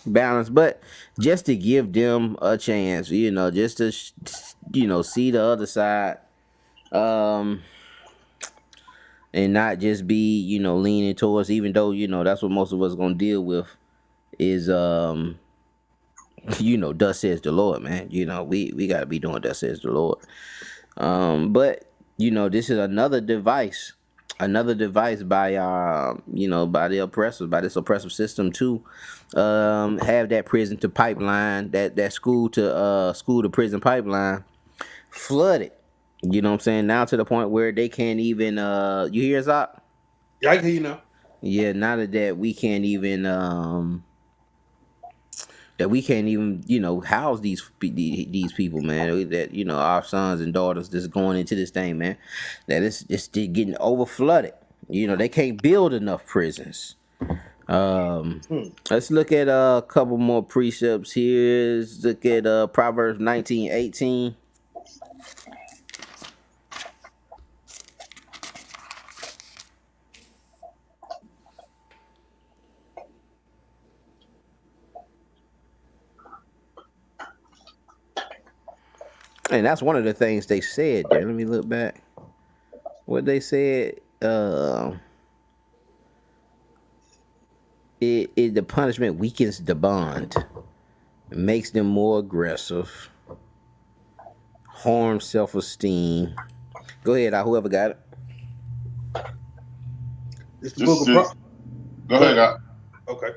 balanced. But just to give them a chance, just to see the other side, and not just be leaning towards. Even though that's what most of us gonna deal with is thus says the Lord, man. We gotta be doing thus says the Lord. But this is another device by by the oppressors, by this oppressive system to have that prison to pipeline, that school to prison pipeline flooded. You know what I'm saying? Now to the point where they can't even you hear Zop? Yeah, I can hear you now. Yeah, now that we can't even house these people, man. That our sons and daughters just going into this thing, man. That it's getting over flooded. They can't build enough prisons. Let's look at a couple more precepts here. Let's look at Proverbs 19:18. And that's one of the things they said there. Let me look back. What they said, the punishment weakens the bond, makes them more aggressive, harms self-esteem. Go ahead, whoever got it. It's the book of Go ahead, Okay.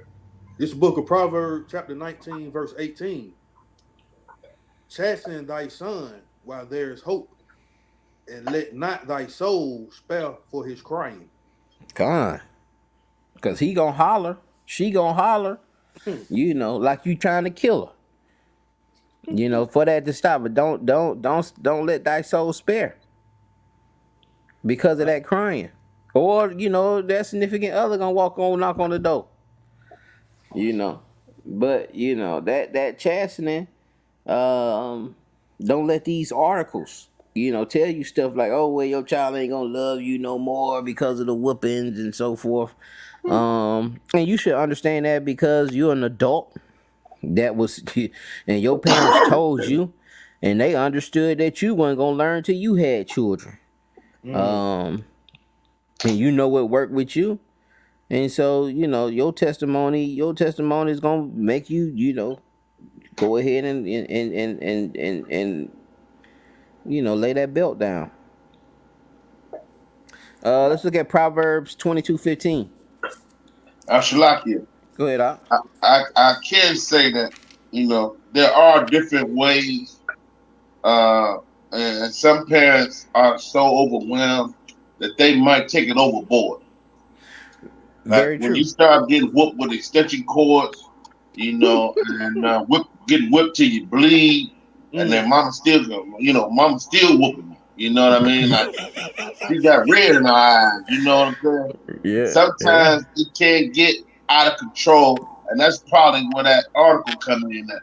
This book of Proverbs, chapter 19, verse 18. Chasten thy son while there is hope, and let not thy soul spare for his crying. God. Because he gonna holler. She gonna holler. Like you trying to kill her. For that to stop. But don't let thy soul spare. Because of that crying. Or, that significant other gonna knock on the door. But that chastening, don't let these articles tell you stuff like, oh well, your child ain't gonna love you no more because of the whoopings and so forth. And you should understand that because you're an adult that was and your parents told you and they understood that you weren't gonna learn till you had children. And what worked with you. And so, your testimony is gonna make you, go ahead and lay that belt down. Let's look at Proverbs 22:15. Ashalakia. Go ahead, I can say that there are different ways, and some parents are so overwhelmed that they might take it overboard. Very true. When you start getting whooped with extension cords, and getting whipped till you bleed, and then mama's still whooping you. You know what I mean? Like she got red in her eyes. You know what I'm saying? Yeah. Sometimes it can get out of control, and that's probably where that article coming in at.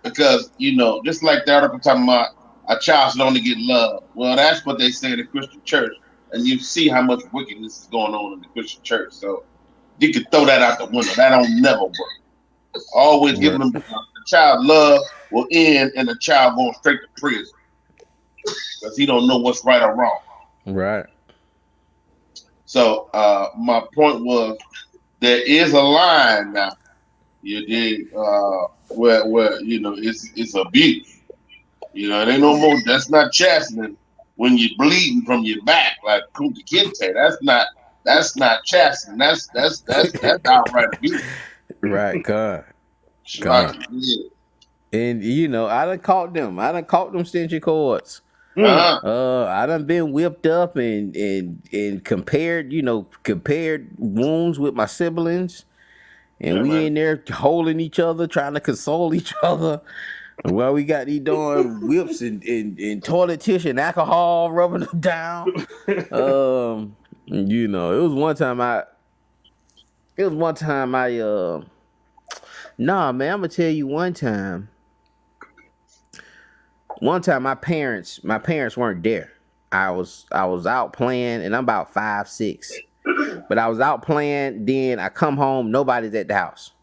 Because just like the article talking about a child should only get love. Well, that's what they say in the Christian church, and you see how much wickedness is going on in the Christian church. So you can throw that out the window. That don't never work. Always giving them the child love will end in the child going straight to prison because he don't know what's right or wrong. Right. So my point was there is a line now. You did where it's abuse. It ain't no more. That's not chastening when you're bleeding from your back like Kunta Kinte. That's not chastening. That's outright abuse. Right, God. And I done caught them. I done caught them stingy cords. I done been whipped up and compared wounds with my siblings. And we in there holding each other, trying to console each other. While we got these darn whips and toilet tissue and alcohol rubbing them down. It was one time nah, man, I'm gonna tell you one time my parents weren't there. I was out playing, and I'm about 5'6", but I was out playing. Then I come home, nobody's at the house,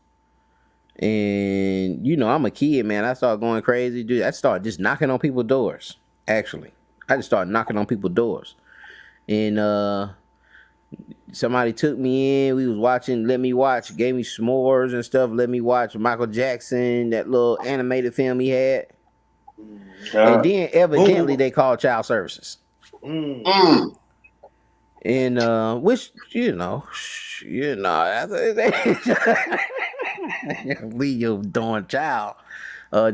and I'm a kid, man. I started going crazy, dude. I started just knocking on people's doors. Actually, I just started knocking on people's doors, and somebody took me in. We was watching Let Me Watch, gave me s'mores and stuff. Let me watch Michael Jackson, that little animated film he had. And then evidently they called child services. And which leave your darn child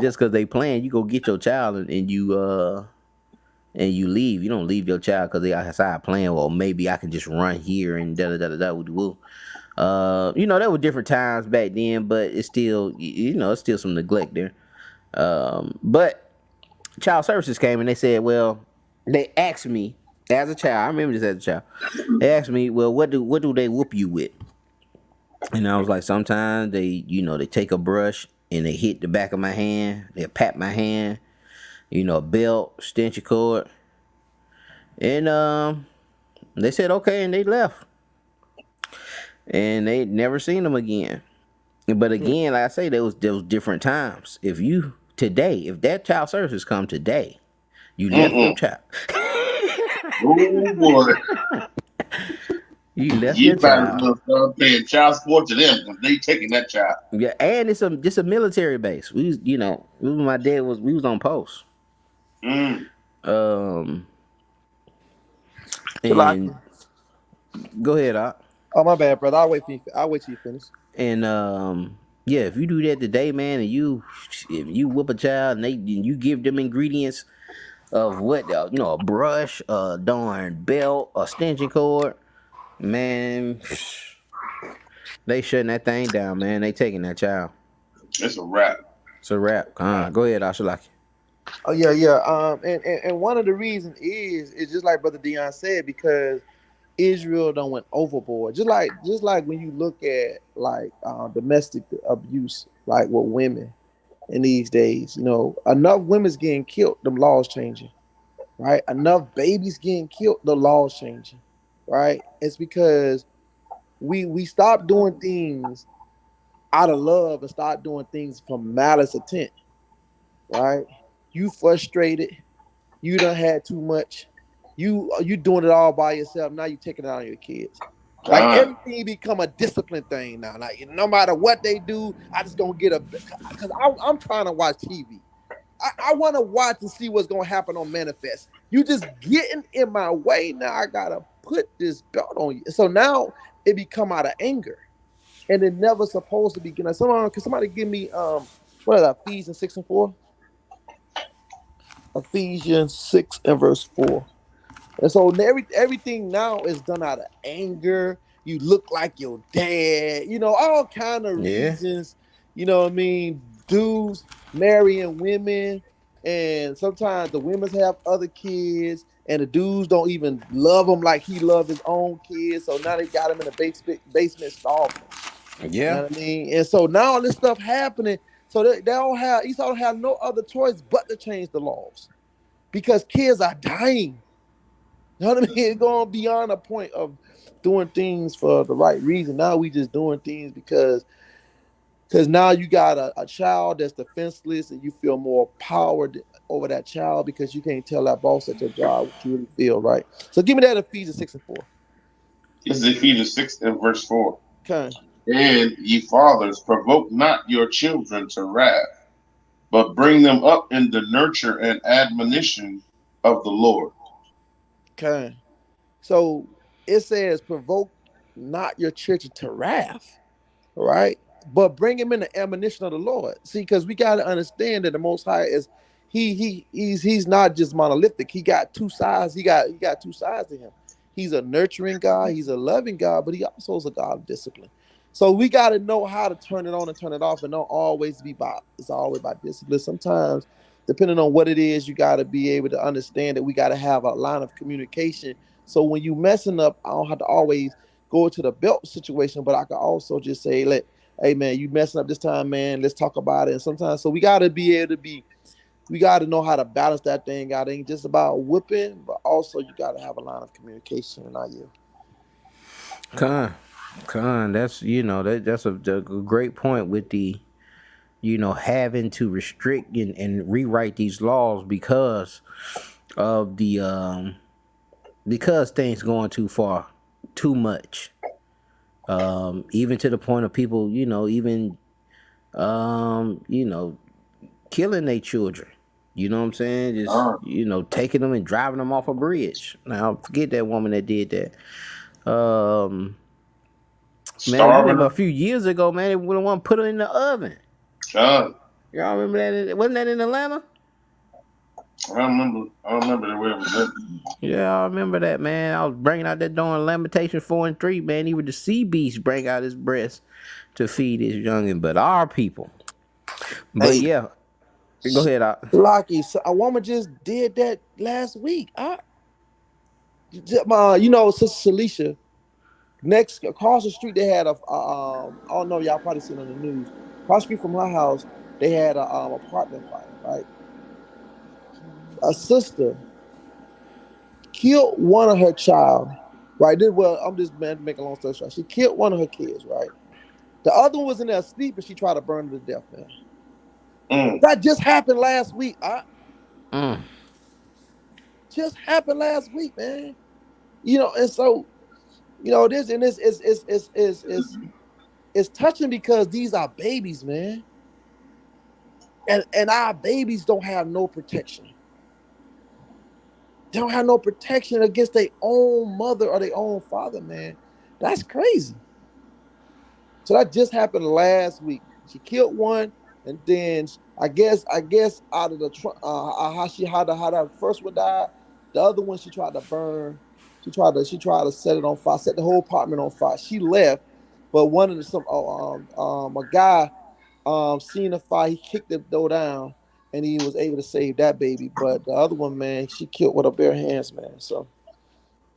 just because they playing. You go get your child and you leave. You don't leave your child because they outside playing. Well, maybe I can just run here and da da da da da. There were different times back then, but it's still it's still some neglect there. But child services came and they said, well, they asked me as a child. I remember this as a child. They asked me, well, what do they whoop you with? And I was like, sometimes they take a brush and they hit the back of my hand. They pat my hand, a belt, extension cord. And they said okay, and they left. And they never seen them again. But again, like I say, there was different times. If that child services come today, you left your child. Oh boy. You left your child. Start paying child support to them because they taking that child. Yeah, and it's a military base. My dad we was on post. And go ahead, Doc. Oh, my bad, brother. I'll wait till you finish. And yeah, if you do that today, man, and if you whip a child and you give them ingredients of what a brush, a darn belt, a extension cord, man, they shutting that thing down, man. They taking that child. It's a wrap. It's a wrap. Go ahead, Ashalaki. Oh yeah. And one of the reasons is just like Brother Dion said, because Israel done went overboard. Just like when you look at like domestic abuse, like with women in these days, enough women's getting killed, them laws changing, right? Enough babies getting killed, the laws changing, right? It's because we stopped doing things out of love and start doing things from malice intent, right? You frustrated, you done had too much. You doing it all by yourself. Now you taking it out on your kids. Like everything become a discipline thing now. Like no matter what they do, I just gonna get because I'm trying to watch TV. I want to watch and see what's gonna happen on Manifest. You just getting in my way now. I gotta put this belt on you. So now it become out of anger, and it never supposed to be. Can somebody give me what is that? Ephesians 6:4. Ephesians 6 and verse 4. And so everything now is done out of anger. You look like your dad, all kind of reasons. You know what I mean? Dudes marrying women, and sometimes the women have other kids, and the dudes don't even love him like he loved his own kids. So now they got him in the basement starving. Yeah, you know what I mean. And so now all this stuff happening. So Esau don't have no other choice but to change the laws, because kids are dying. You know what I mean? It's going beyond a point of doing things for the right reason. Now we just doing things because now you got a child that's defenseless, and you feel more power over that child because you can't tell that boss at your job what you really feel, right? So give me that Ephesians 6 and 4. This is Ephesians 6 and verse 4. Okay. And ye fathers, provoke not your children to wrath, but bring them up in the nurture and admonition of the Lord. Okay. So it says, provoke not your children to wrath, right? But bring him in the admonition of the Lord. See, because we got to understand that the Most High is he's not just monolithic. He got two sides. He got two sides to him. He's a nurturing God. He's a loving God, but he also is a God of discipline. So we got to know how to turn it on and turn it off, and don't always be it's always about discipline. Sometimes, depending on what it is, you got to be able to understand that we got to have a line of communication. So when you messing up, I don't have to always go to the belt situation, but I can also just say, hey man, you messing up this time, man. Let's talk about it. And sometimes, so we got to be able to we got to know how to balance that thing out. It ain't just about whipping, but also you got to have a line of communication. And Con, that's that's a great point with the having to restrict and rewrite these laws because of the because things going too far, too much. Even to the point of people, even killing their children. You know what I'm saying? Just taking them and driving them off a bridge. Now forget that woman that did that. Man, I remember a few years ago, man, they would want to put her in the oven. Y'all remember that? Wasn't that in Atlanta? I don't remember the way it was. Yeah, I remember that, man. I was bringing out that door in Lamentations 4 and 3, man. Even the sea beast bring out his breast to feed his youngin', but our people. But yeah, go ahead. Lucky, so a woman just did that last week. Sister Celicia, next across the street they had I don't know, y'all probably seen on the news. Across the street from her house, they had a apartment fire, right? A sister killed one of her child, right? I'm just making a long story short. She killed one of her kids, right? The other one was in there asleep, and she tried to burn her to death, man. That just happened last week. Just happened last week, man. And so, this is touching because these are babies, man. And our babies don't have no protection. They don't have no protection against their own mother or their own father, man. That's crazy. So that just happened last week. She killed one, and then I guess out of the how that first one died, the other one she tried to burn. She tried to set it on fire, set the whole apartment on fire. She left, but one of a guy seen the fire. He kicked the door down, and he was able to save that baby. But the other one, man, she killed with her bare hands, man. So,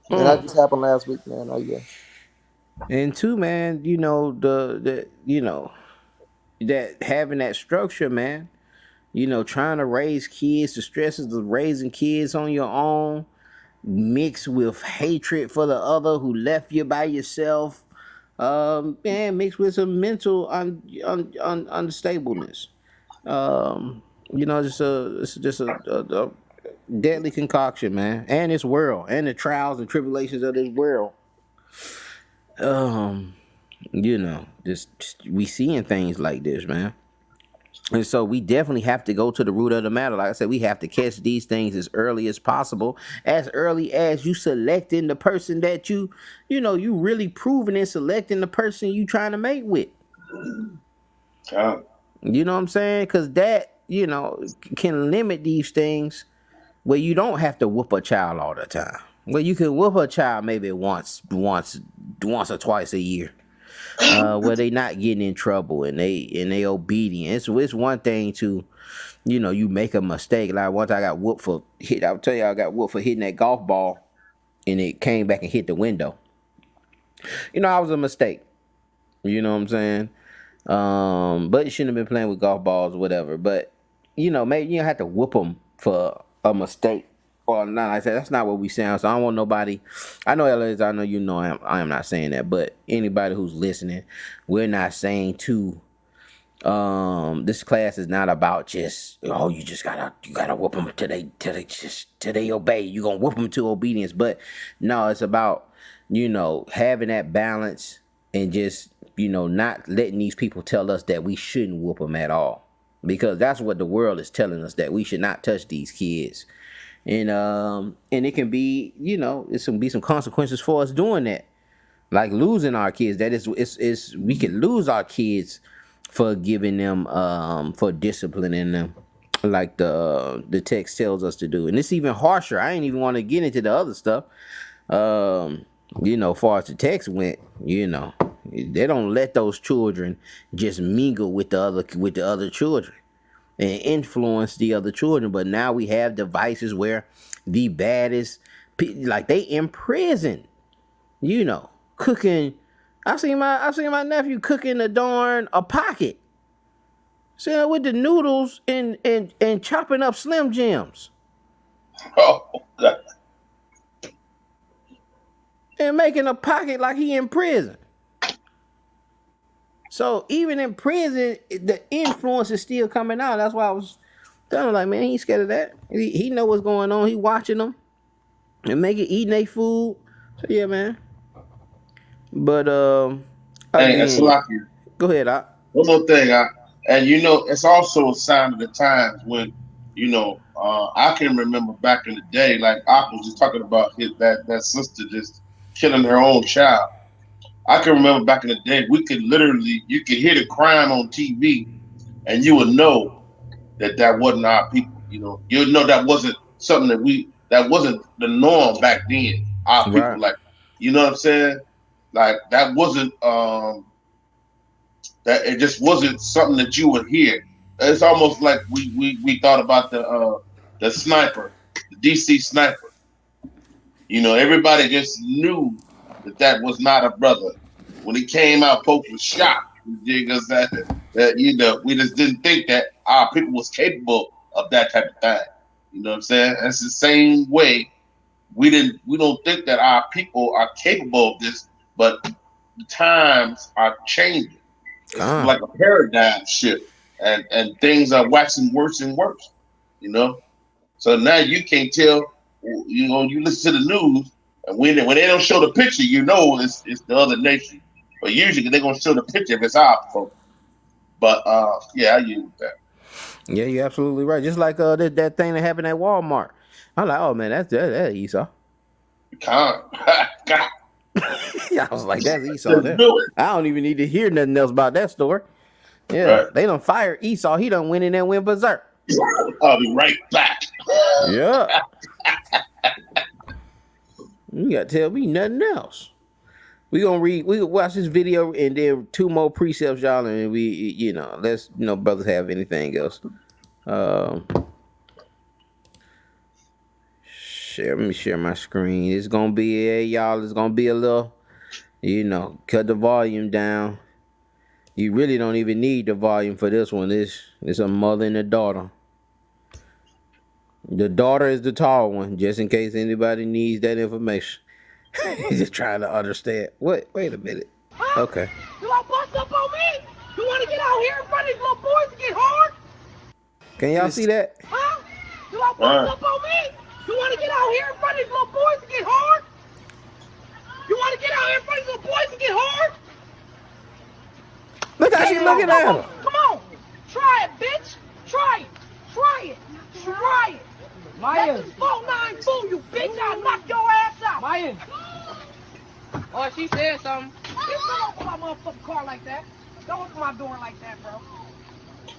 and that just happened last week, man. And two, man, that having that structure, man. Trying to raise kids, the stresses of raising kids on your own, mixed with hatred for the other who left you by yourself, mixed with some mental unstableness. It's just a deadly concoction, man. And this world, and the trials and tribulations of this world. Just we seeing things like this, man. And so we definitely have to go to the root of the matter. Like I said, we have to catch these things as early as possible, as early as you selecting the person that you really proving and selecting the person you trying to mate with. Yeah. You know what I'm saying? Because that, can limit these things where you don't have to whoop a child all the time. Well, you can whoop a child maybe once or twice a year. Where they not getting in trouble and they obedient. It's one thing to, you make a mistake. Like once I got whooped I'll tell you, I got whooped for hitting that golf ball and it came back and hit the window. I was a mistake. You know what I'm saying? But you shouldn't have been playing with golf balls or whatever. But, maybe you don't have to whoop them for a mistake. Or not, like I said, that's not what we sound. So I don't want nobody. I know Elias, I know I am not saying that, but anybody who's listening, we're not saying to. This class is not about just you gotta whoop them till they obey. You gonna whoop them to obedience, but no, it's about having that balance and just, not letting these people tell us that we shouldn't whoop them at all. Because that's what the world is telling us, that we should not touch these kids. And it can be, it's gonna be some consequences for us doing that. Like losing our kids. That is we can lose our kids for giving them for disciplining them like the text tells us to do. And it's even harsher. I ain't even want to get into the other stuff. Far as the text went, they don't let those children just mingle with the other children and influence the other children. But now we have devices where the baddest, like they in prison, cooking. I seen my nephew cooking a pocket, with the noodles and chopping up Slim Jims. Oh, God. And making a pocket like he in prison. So even in prison, the influence is still coming out. That's why I was telling him, like, man, he ain't scared of that. He know what's going on. He watching them and eating their food. So yeah, man. But hey, it's lucky. Go ahead, One more thing, and it's also a sign of the times when, I can remember back in the day, like I was just talking about that sister just killing her own child. I can remember back in the day, you could hear the crime on TV, and you would know that wasn't our people. You'd know that wasn't something that wasn't the norm back then. Our people, Right. like, you know what I'm saying? Like that wasn't that it just wasn't something that you would hear. It's almost like we thought about the sniper, the DC sniper. Everybody just knew that was not a brother. When he came out, folks was shocked because that we just didn't think that our people was capable of that type of thing. You know what I'm saying? That's the same way we don't think that our people are capable of this, but the times are changing. It's like a paradigm shift, and things are waxing worse and worse. So now you can't tell. You listen to the news, and when they don't show the picture, it's the other nation. But usually they're gonna show the picture if it's our folks. But yeah, I use that. Yeah, you're absolutely right. Just like that thing that happened at Walmart. I'm like, oh man, that's Esau. God. I was like, that's Esau. I don't even need to hear nothing else about that story. Yeah, Right. They done fired Esau. He done went in there and went berserk. I'll be right back. Yeah. You gotta tell me nothing else. We gonna watch this video and then 2 more precepts, y'all, and we let's brothers have anything else. Let me share my screen. It's gonna be y'all. It's gonna be a little, cut the volume down. You really don't even need the volume for this one. It's a mother and a daughter. The daughter is the tall one, just in case anybody needs that information. Just trying to understand. Wait a minute. Okay. You want to bust up on me? You want to get out here in front of these little boys and get hard? Can y'all see that? Huh? You want to bust up on me? You want to get out here in front of these little boys and get hard? You want to get out here in front of these little boys and get hard? Look how she's looking at him. Come on. Try it, bitch. Try it. Try it. Try it. Maya. Let this 4-9 fool you, bitch. I'll knock your ass out. Maya. Oh, she said something. Bitch, don't open my motherfucking car like that. Don't open my door like that, bro.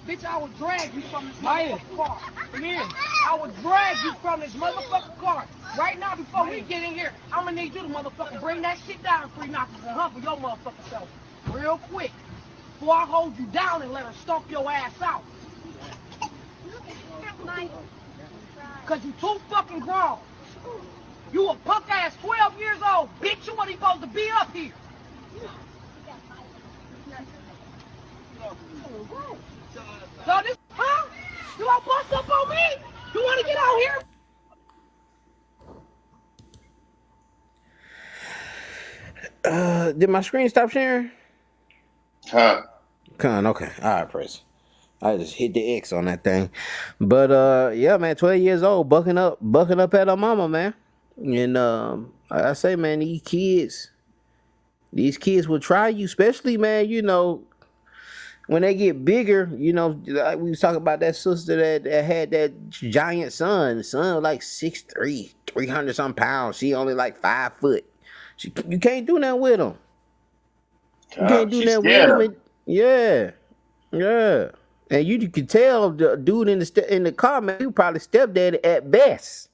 Bitch, I will drag you from this motherfucking car. Come here. I will drag you from this motherfucking car. Right now, before we get in here, I'm gonna need you to motherfucking bring that shit down 3 notches and hump your motherfucking self. Real quick. Before I hold you down and let her stomp your ass out. Cause you too fucking grown. You a punk ass 12 years old, bitch. You wasn't supposed to be up here. So this, huh? You want to bust up on me? You want to get out here? Did my screen stop sharing? Huh. Okay. All right, Press. I just hit the X on that thing. But yeah, man, 12 years old, bucking up at her mama, man. And Like I say, man, these kids will try you, especially, man, when they get bigger, like we was talking about that sister that had that giant son. The son was like 6'3", 300 some pounds. She only like 5 foot. You can't do nothing with him. You can't do She's nothing with scared him. of. Yeah. Yeah. And you could tell the dude in the car, man, he was probably stepdaddy at best.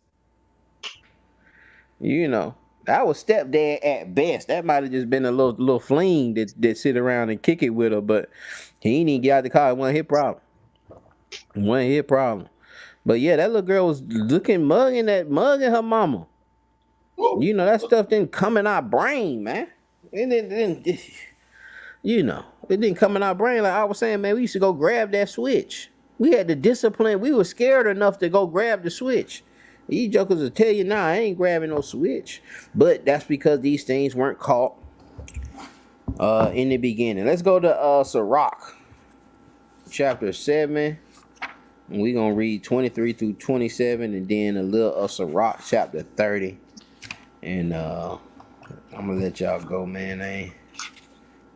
That was stepdad at best. That might have just been a little fling that sit around and kick it with her, but he ain't even get out the car. It wasn't his problem. But yeah, that little girl was mugging her mama. That stuff didn't come in our brain, man. It didn't come in our brain. Like I was saying, man, we used to go grab that switch. We had the discipline. We were scared enough to go grab the switch. These jokers will tell you, nah, I ain't grabbing no switch. But that's because these things weren't caught in the beginning. Let's go to Sirach, chapter 7. And we're going to read 23 through 27, and then a little of Sirach, chapter 30. And I'm going to let y'all go, man. I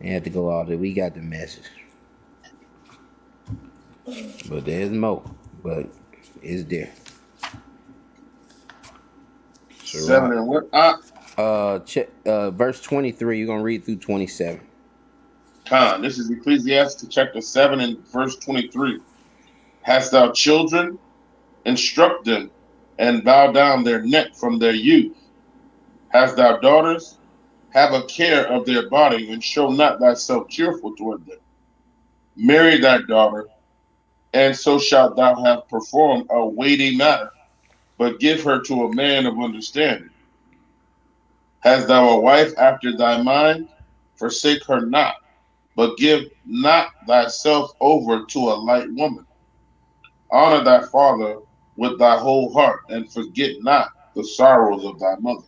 ain't have to go all day. We got the message. But there's more. But it's there. Sirach. 7 and what? Verse 23. You're going to read through 27. This is Ecclesiastes chapter 7 and verse 23. Hast thou children? Instruct them, and bow down their neck from their youth. Hast thou daughters? Have a care of their body, and show not thyself cheerful toward them. Marry thy daughter, and so shalt thou have performed a weighty matter, but give her to a man of understanding. Hast thou a wife after thy mind? Forsake her not, but give not thyself over to a light woman. Honor thy father with thy whole heart, and forget not the sorrows of thy mother.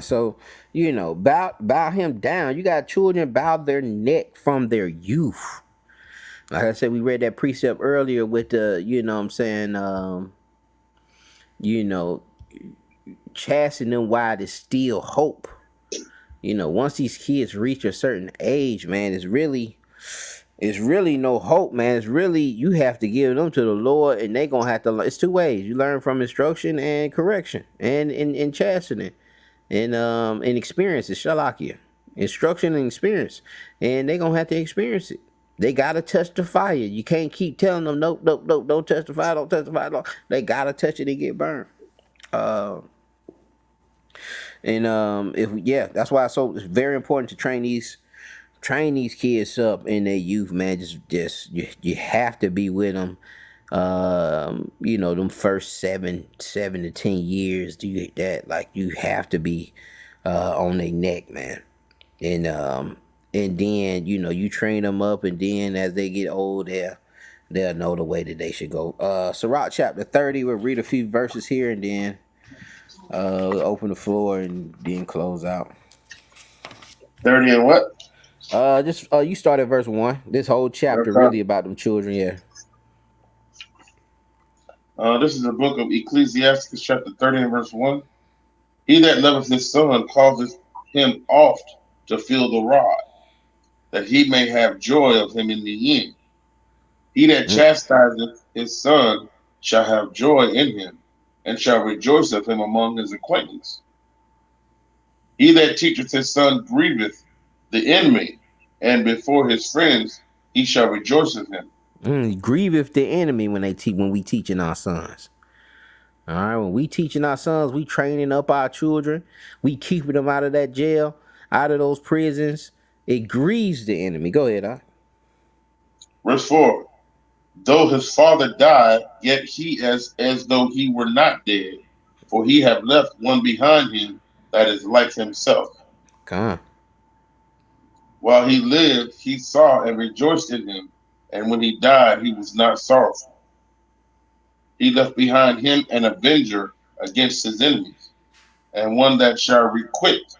So, bow him down. You got children, bow their neck from their youth. Like I said, we read that precept earlier with the, chastening them while there's still hope. Once these kids reach a certain age, man, it's really no hope, man. It's really, you have to give them to the Lord, and they gonna have to. It's two ways. You learn from instruction and correction, and in chastening, and experiences. Shalakia, instruction and experience, and they gonna have to experience it. They gotta touch the fire. You can't keep telling them nope, don't touch the fire, don't touch the fire. No. They gotta touch it and get burned. That's why it's very important to train these kids up in their youth, man. You have to be with them. Them first 7 to 10 years. You have to be on their neck, man. And then you train them up, and then as they get old, they'll know the way that they should go. Sirach chapter 30. We'll read a few verses here, and then open the floor, and then close out. 30 and what? You start at verse 1. This whole chapter really about them children, yeah. This is the book of Ecclesiastes, chapter 30 and verse 1. He that loveth his son causeth him oft to feel the rod, that he may have joy of him in the end. He that chastiseth his son shall have joy in him, and shall rejoice of him among his acquaintance. He that teacheth his son grieveth the enemy, and before his friends he shall rejoice of him. Grieveth the enemy when we teaching our sons. All right, when we teaching our sons, we training up our children, we keeping them out of that jail, out of those prisons. It grieves the enemy. Go ahead, Verse 4. Though his father died, yet he as though he were not dead, for he have left one behind him that is like himself. While he lived, he saw and rejoiced in him, and when he died, he was not sorrowful. He left behind him an avenger against his enemies, and one that shall requite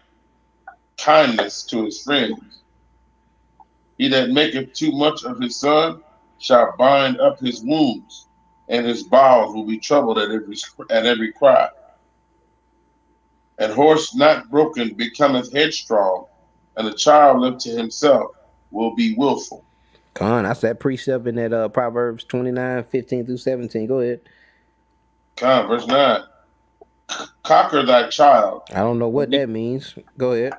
kindness to his friends. He that maketh too much of his son shall bind up his wounds, and his bowels will be troubled at every cry. And horse not broken becometh headstrong, and a child left to himself will be willful. That's that precept in that Proverbs 29:15-17. Go ahead. Verse 9. Conquer thy child, I don't know what that means. Go ahead.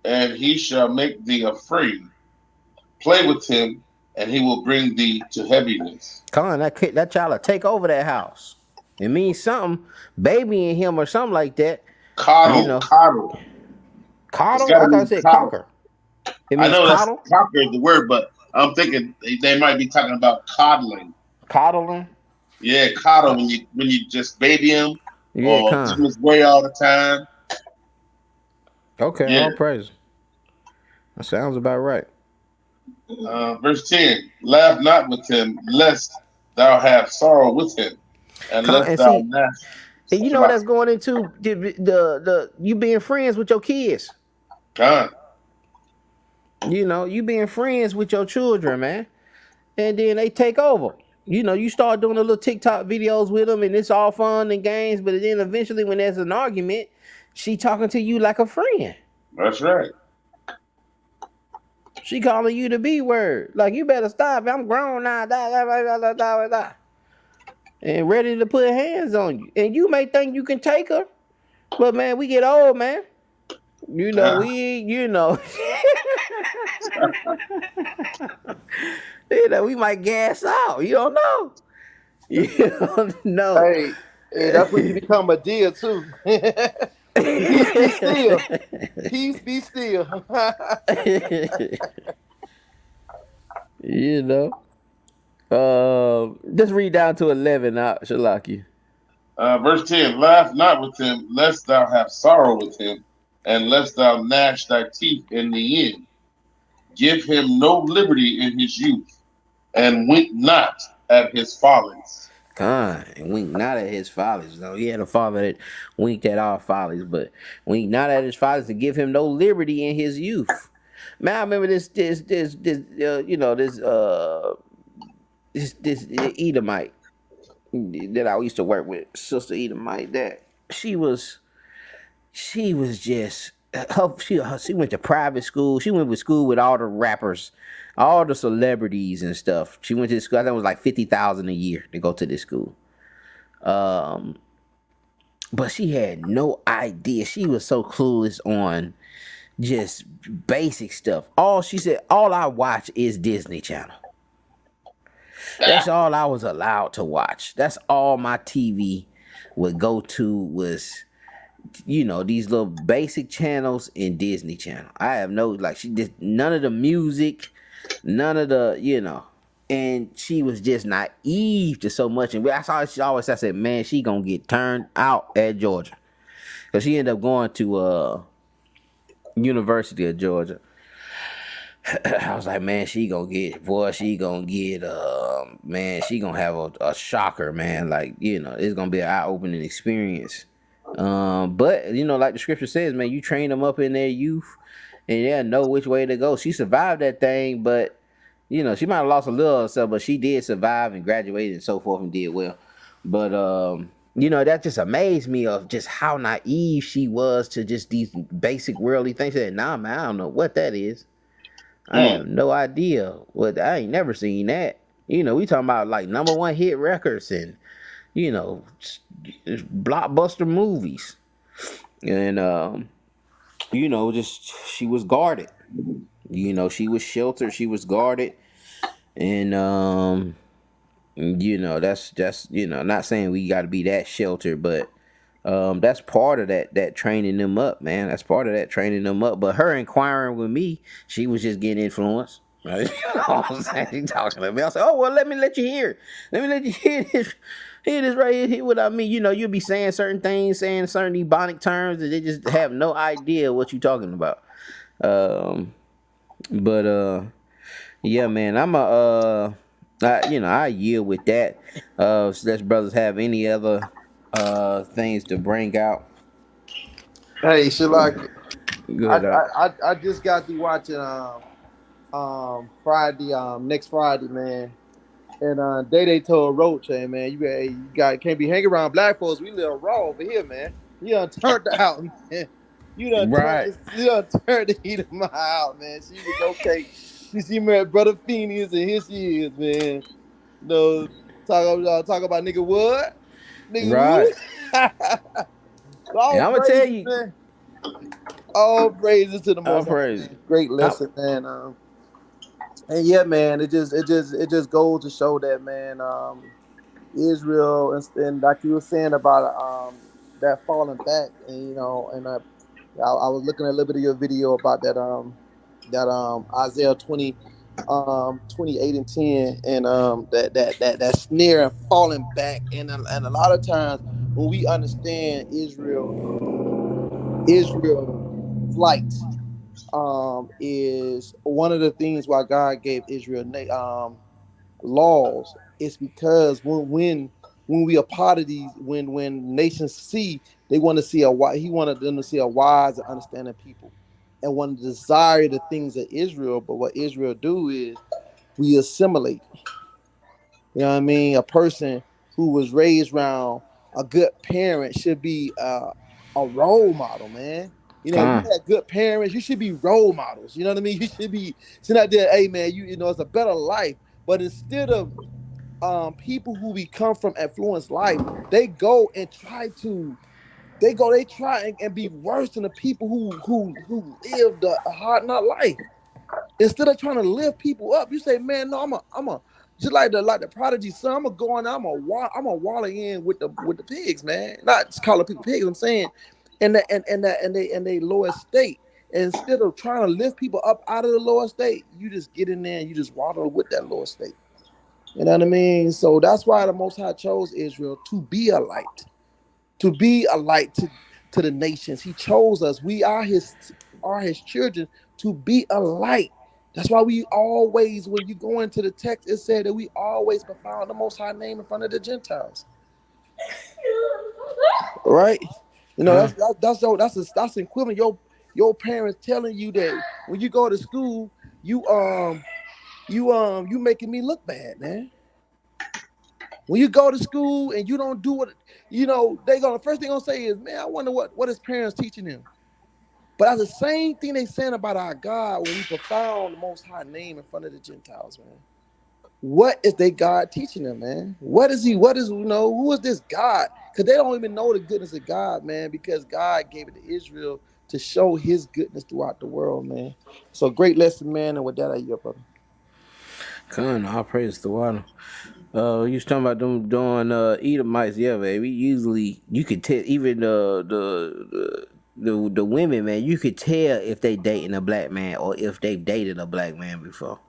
and he shall make thee afraid. Play with him, and he will bring thee to heaviness. That child will take over that house. It means something, babying him or something like that. Coddle. Coddle? I thought I said conquer. It means I know coddle? That's conquer is the word, but I'm thinking they might be talking about coddling. Coddling? Yeah, coddle when you just baby him or give him his way all the time. Okay, all praise. That sounds about right. Verse 10, laugh not with him, lest thou have sorrow with him, and lest thou gnash. And you know what that's going into the you being friends with your kids. You know, you being friends with your children, man. And then they take over. You know, you start doing a little TikTok videos with them, and it's all fun and games, but then eventually when there's an argument, she talking to you like a friend. That's right. She calling you the B word. Like, you better stop. I'm grown now. And ready to put hands on you. And you may think you can take her. But, man, we get old, man. You know, you know, we might gas out. You don't know. You don't know. Hey, that's when you become a deer, too. Peace be still. Peace be still. You know. Just read down to 11, Shalaki. Verse 10, laugh not with him, lest thou have sorrow with him, and lest thou gnash thy teeth in the end. Give him no liberty in his youth, and wink not at his follies. And wink not at his follies. No, he had a father that winked at our follies, but wink not at his follies to give him no liberty in his youth. Man, I remember this Edomite that I used to work with, Sister Edomite. That she was just she went to private school. She went to school with all the rappers, all the celebrities and stuff. She went to school. I think it was like $50,000 a year to go to this school. But she had no idea. She was so clueless on just basic stuff. She said, all I watch is Disney Channel. That's all I was allowed to watch. That's all my TV would go to was, you know, these little basic channels in Disney Channel. I have she did none of the music, none of the, you know, and she was just naive to so much. And I said, man, she gonna get turned out at Georgia. Because she ended up going to University of Georgia. I was like, man, she gonna have a shocker, man. Like, you know, it's gonna be an eye-opening experience. But, you know, like the scripture says, man, you train them up in their youth and they'll know which way to go. She survived that thing, but, you know, she might have lost a little of herself, but she did survive and graduated and so forth and did well. But, you know, that just amazed me of just how naive she was to just these basic worldly things. She said, nah, man, I don't know what that is. I have no idea. I ain't never seen that. You know, we talking about like #1 hit records and, you know, blockbuster movies. And, you know, just she was guarded. You know, she was sheltered. She was guarded. And, you know, that's you know, not saying we got to be that sheltered, but that's part of that training them up, man. That's part of that training them up. But her inquiring with me, she was just getting influenced. Right? You know what I'm saying? She talking to me. I said, oh, well, let me let you hear. Let me let you hear this. Hear this right here. Hear what I mean. You know, you'll be saying certain things, saying certain ebonic terms that they just have no idea what you're talking about. Yeah, man, I yield with that. So let's brothers have any other things to bring out. Hey, Shalaki. Good. I just got to watching Friday, next Friday, man. And they told Roach, hey man, you can't be hanging around black folks. We live raw over here, man. You done turned her out, man. Right. You done turned the Edomite out, man. She was okay. She married Brother Phineas, and here she is, man. No, talk about nigga what? Nigga Right. who? And All I'm gonna tell praises, you, man. All praises to the I'll Most High, praise. man. Great lesson, man. And yeah, man, it just goes to show that, man. Israel and like you were saying about that falling back, and I was looking at a little bit of your video about that Isaiah 28 and 10, and that snare and falling back, and a lot of times when we understand Israel flight is one of the things why God gave Israel laws. It's because when we are part of these, when nations see, they want to see he wanted them to see a wise and understanding people, and want to desire the things of Israel. But what Israel do is we assimilate. You know what I mean? A person who was raised around a good parent should be a role model, man. You know, if you had good parents, you should be role models. You know what I mean? You should be sitting out there, hey man, you know, it's a better life. But instead of people who we come from affluence life, they go and they try and be worse than the people who live the hard knock life. Instead of trying to lift people up, you say, man, no, I'm a just like the prodigy son. I'm gonna go in, I'm a wallow in with the pigs, man. Not just calling people pigs. I'm saying, and they lower state. And instead of trying to lift people up out of the lower state, you just get in there and you just waddle with that lower state. You know what I mean? So that's why the Most High chose Israel to be a light to the nations. He chose us. We are his children to be a light. That's why we always, when you go into the text, it said that we always profound the Most High name in front of the Gentiles. Right? You know, that's equivalent. Your parents telling you that when you go to school, you making me look bad, man. When you go to school and you don't do what, the first thing gonna say is, man, I wonder what his parents teaching him. But that's the same thing they saying about our God when we profound the Most High name in front of the Gentiles, man. What is their God teaching them, man? Who is this God? Because they don't even know the goodness of God, man, because God gave it to Israel to show his goodness throughout the world, man. So great lesson, man, and with that, I yield, brother. All praise the water. You was talking about them doing Edomites, yeah, baby. Usually, you could tell even the women, man. You could tell if they dating a black man or if they've dated a black man before.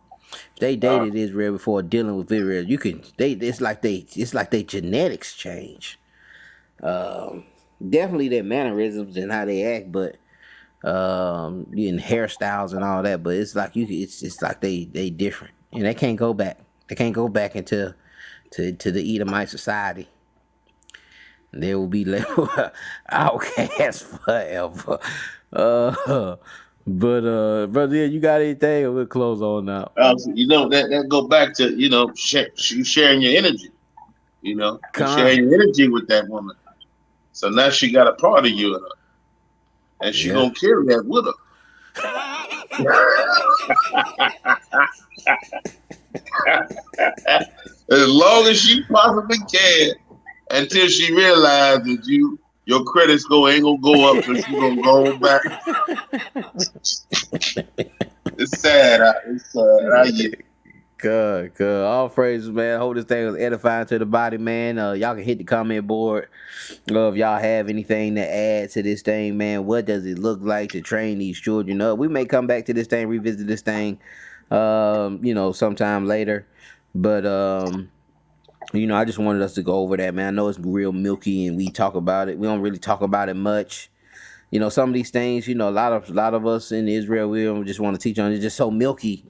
If they dated Israel before dealing with Israel, it's like they genetics change. Definitely their mannerisms and how they act, but and hairstyles and all that. But it's like it's like they different, and they can't go back. They can't go back into the Edomite society. They will be outcast forever. But brother, yeah, you got anything? Or we'll close on now. That go back to you sharing your energy. You sharing your energy with that woman. So now she got a part of you in her, and she gonna carry that with her. As long as she possibly can, until she realizes that your credit score ain't gonna go up, so she's gonna go back. It's sad. It's sad. Good. All praises, man. Hope this thing was edifying to the body, man. Y'all can hit the comment board if y'all have anything to add to this thing, man. What does it look like to train these children up? We may come back to this thing, revisit this thing, sometime later. But I just wanted us to go over that, man. I know it's real milky, and we talk about it. We don't really talk about it much. Some of these things, a lot of us in Israel, we don't just want to teach on. It's just so milky,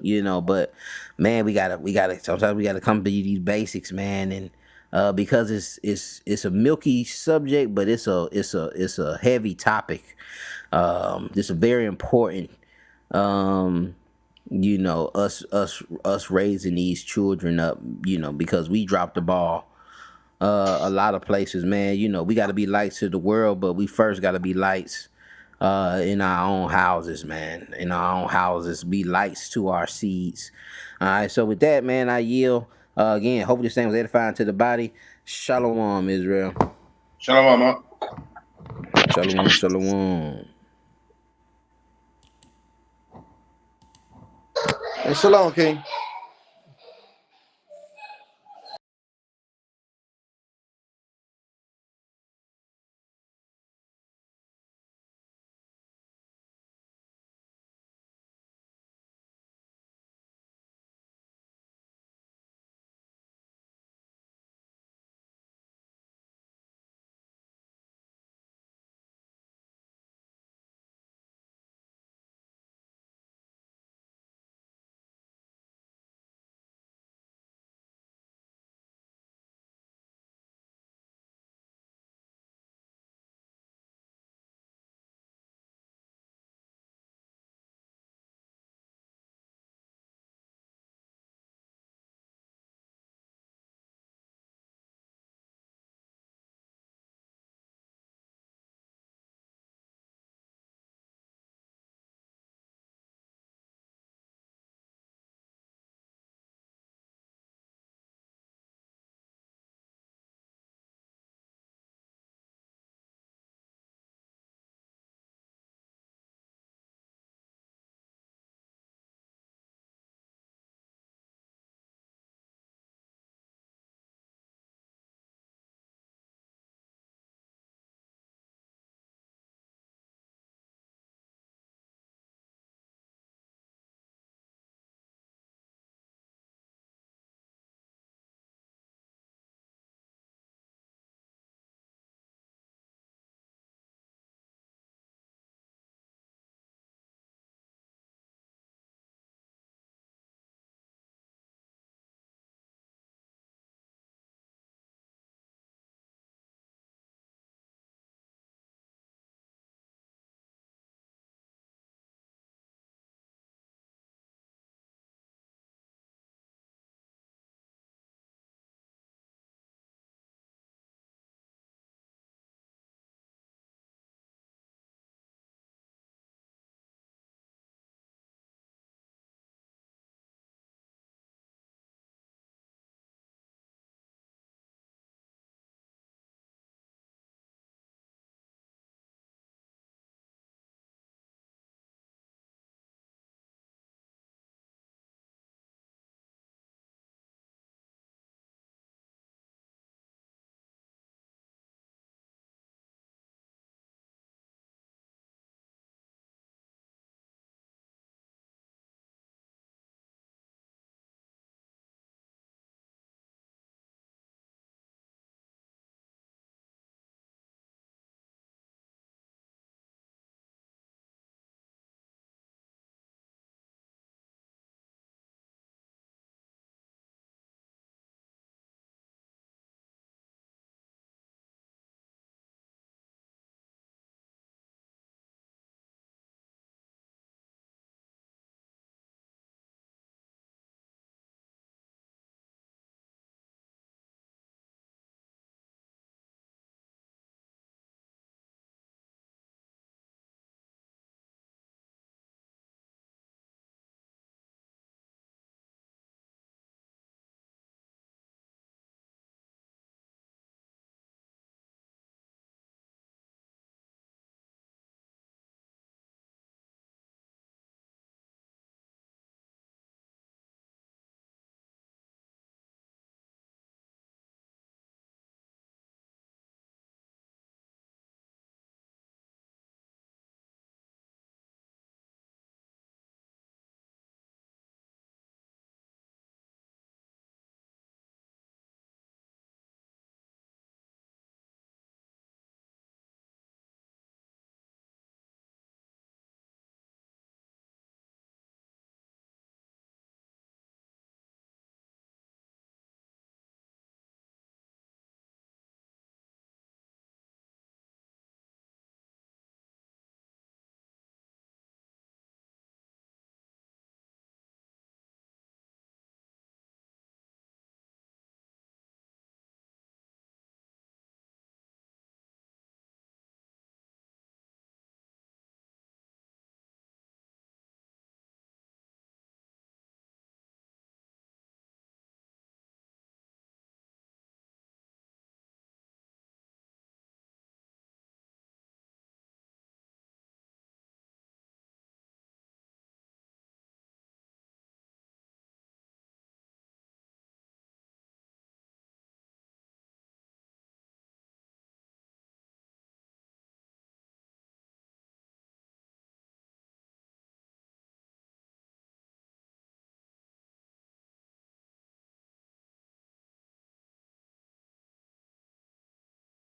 But man, we gotta. Sometimes we gotta come to these basics, man, and because it's a milky subject, but it's a heavy topic. It's a very important. Us raising these children up, because we dropped the ball a lot of places, man. You know, we got to be lights to the world, but we first got to be lights in our own houses, man. In our own houses, be lights to our seeds. All right, so with that, man, I yield. Again, hope this thing was edifying to the body. Shalom, Israel. Shalom, man. Shalom, shalom. And shalom, King.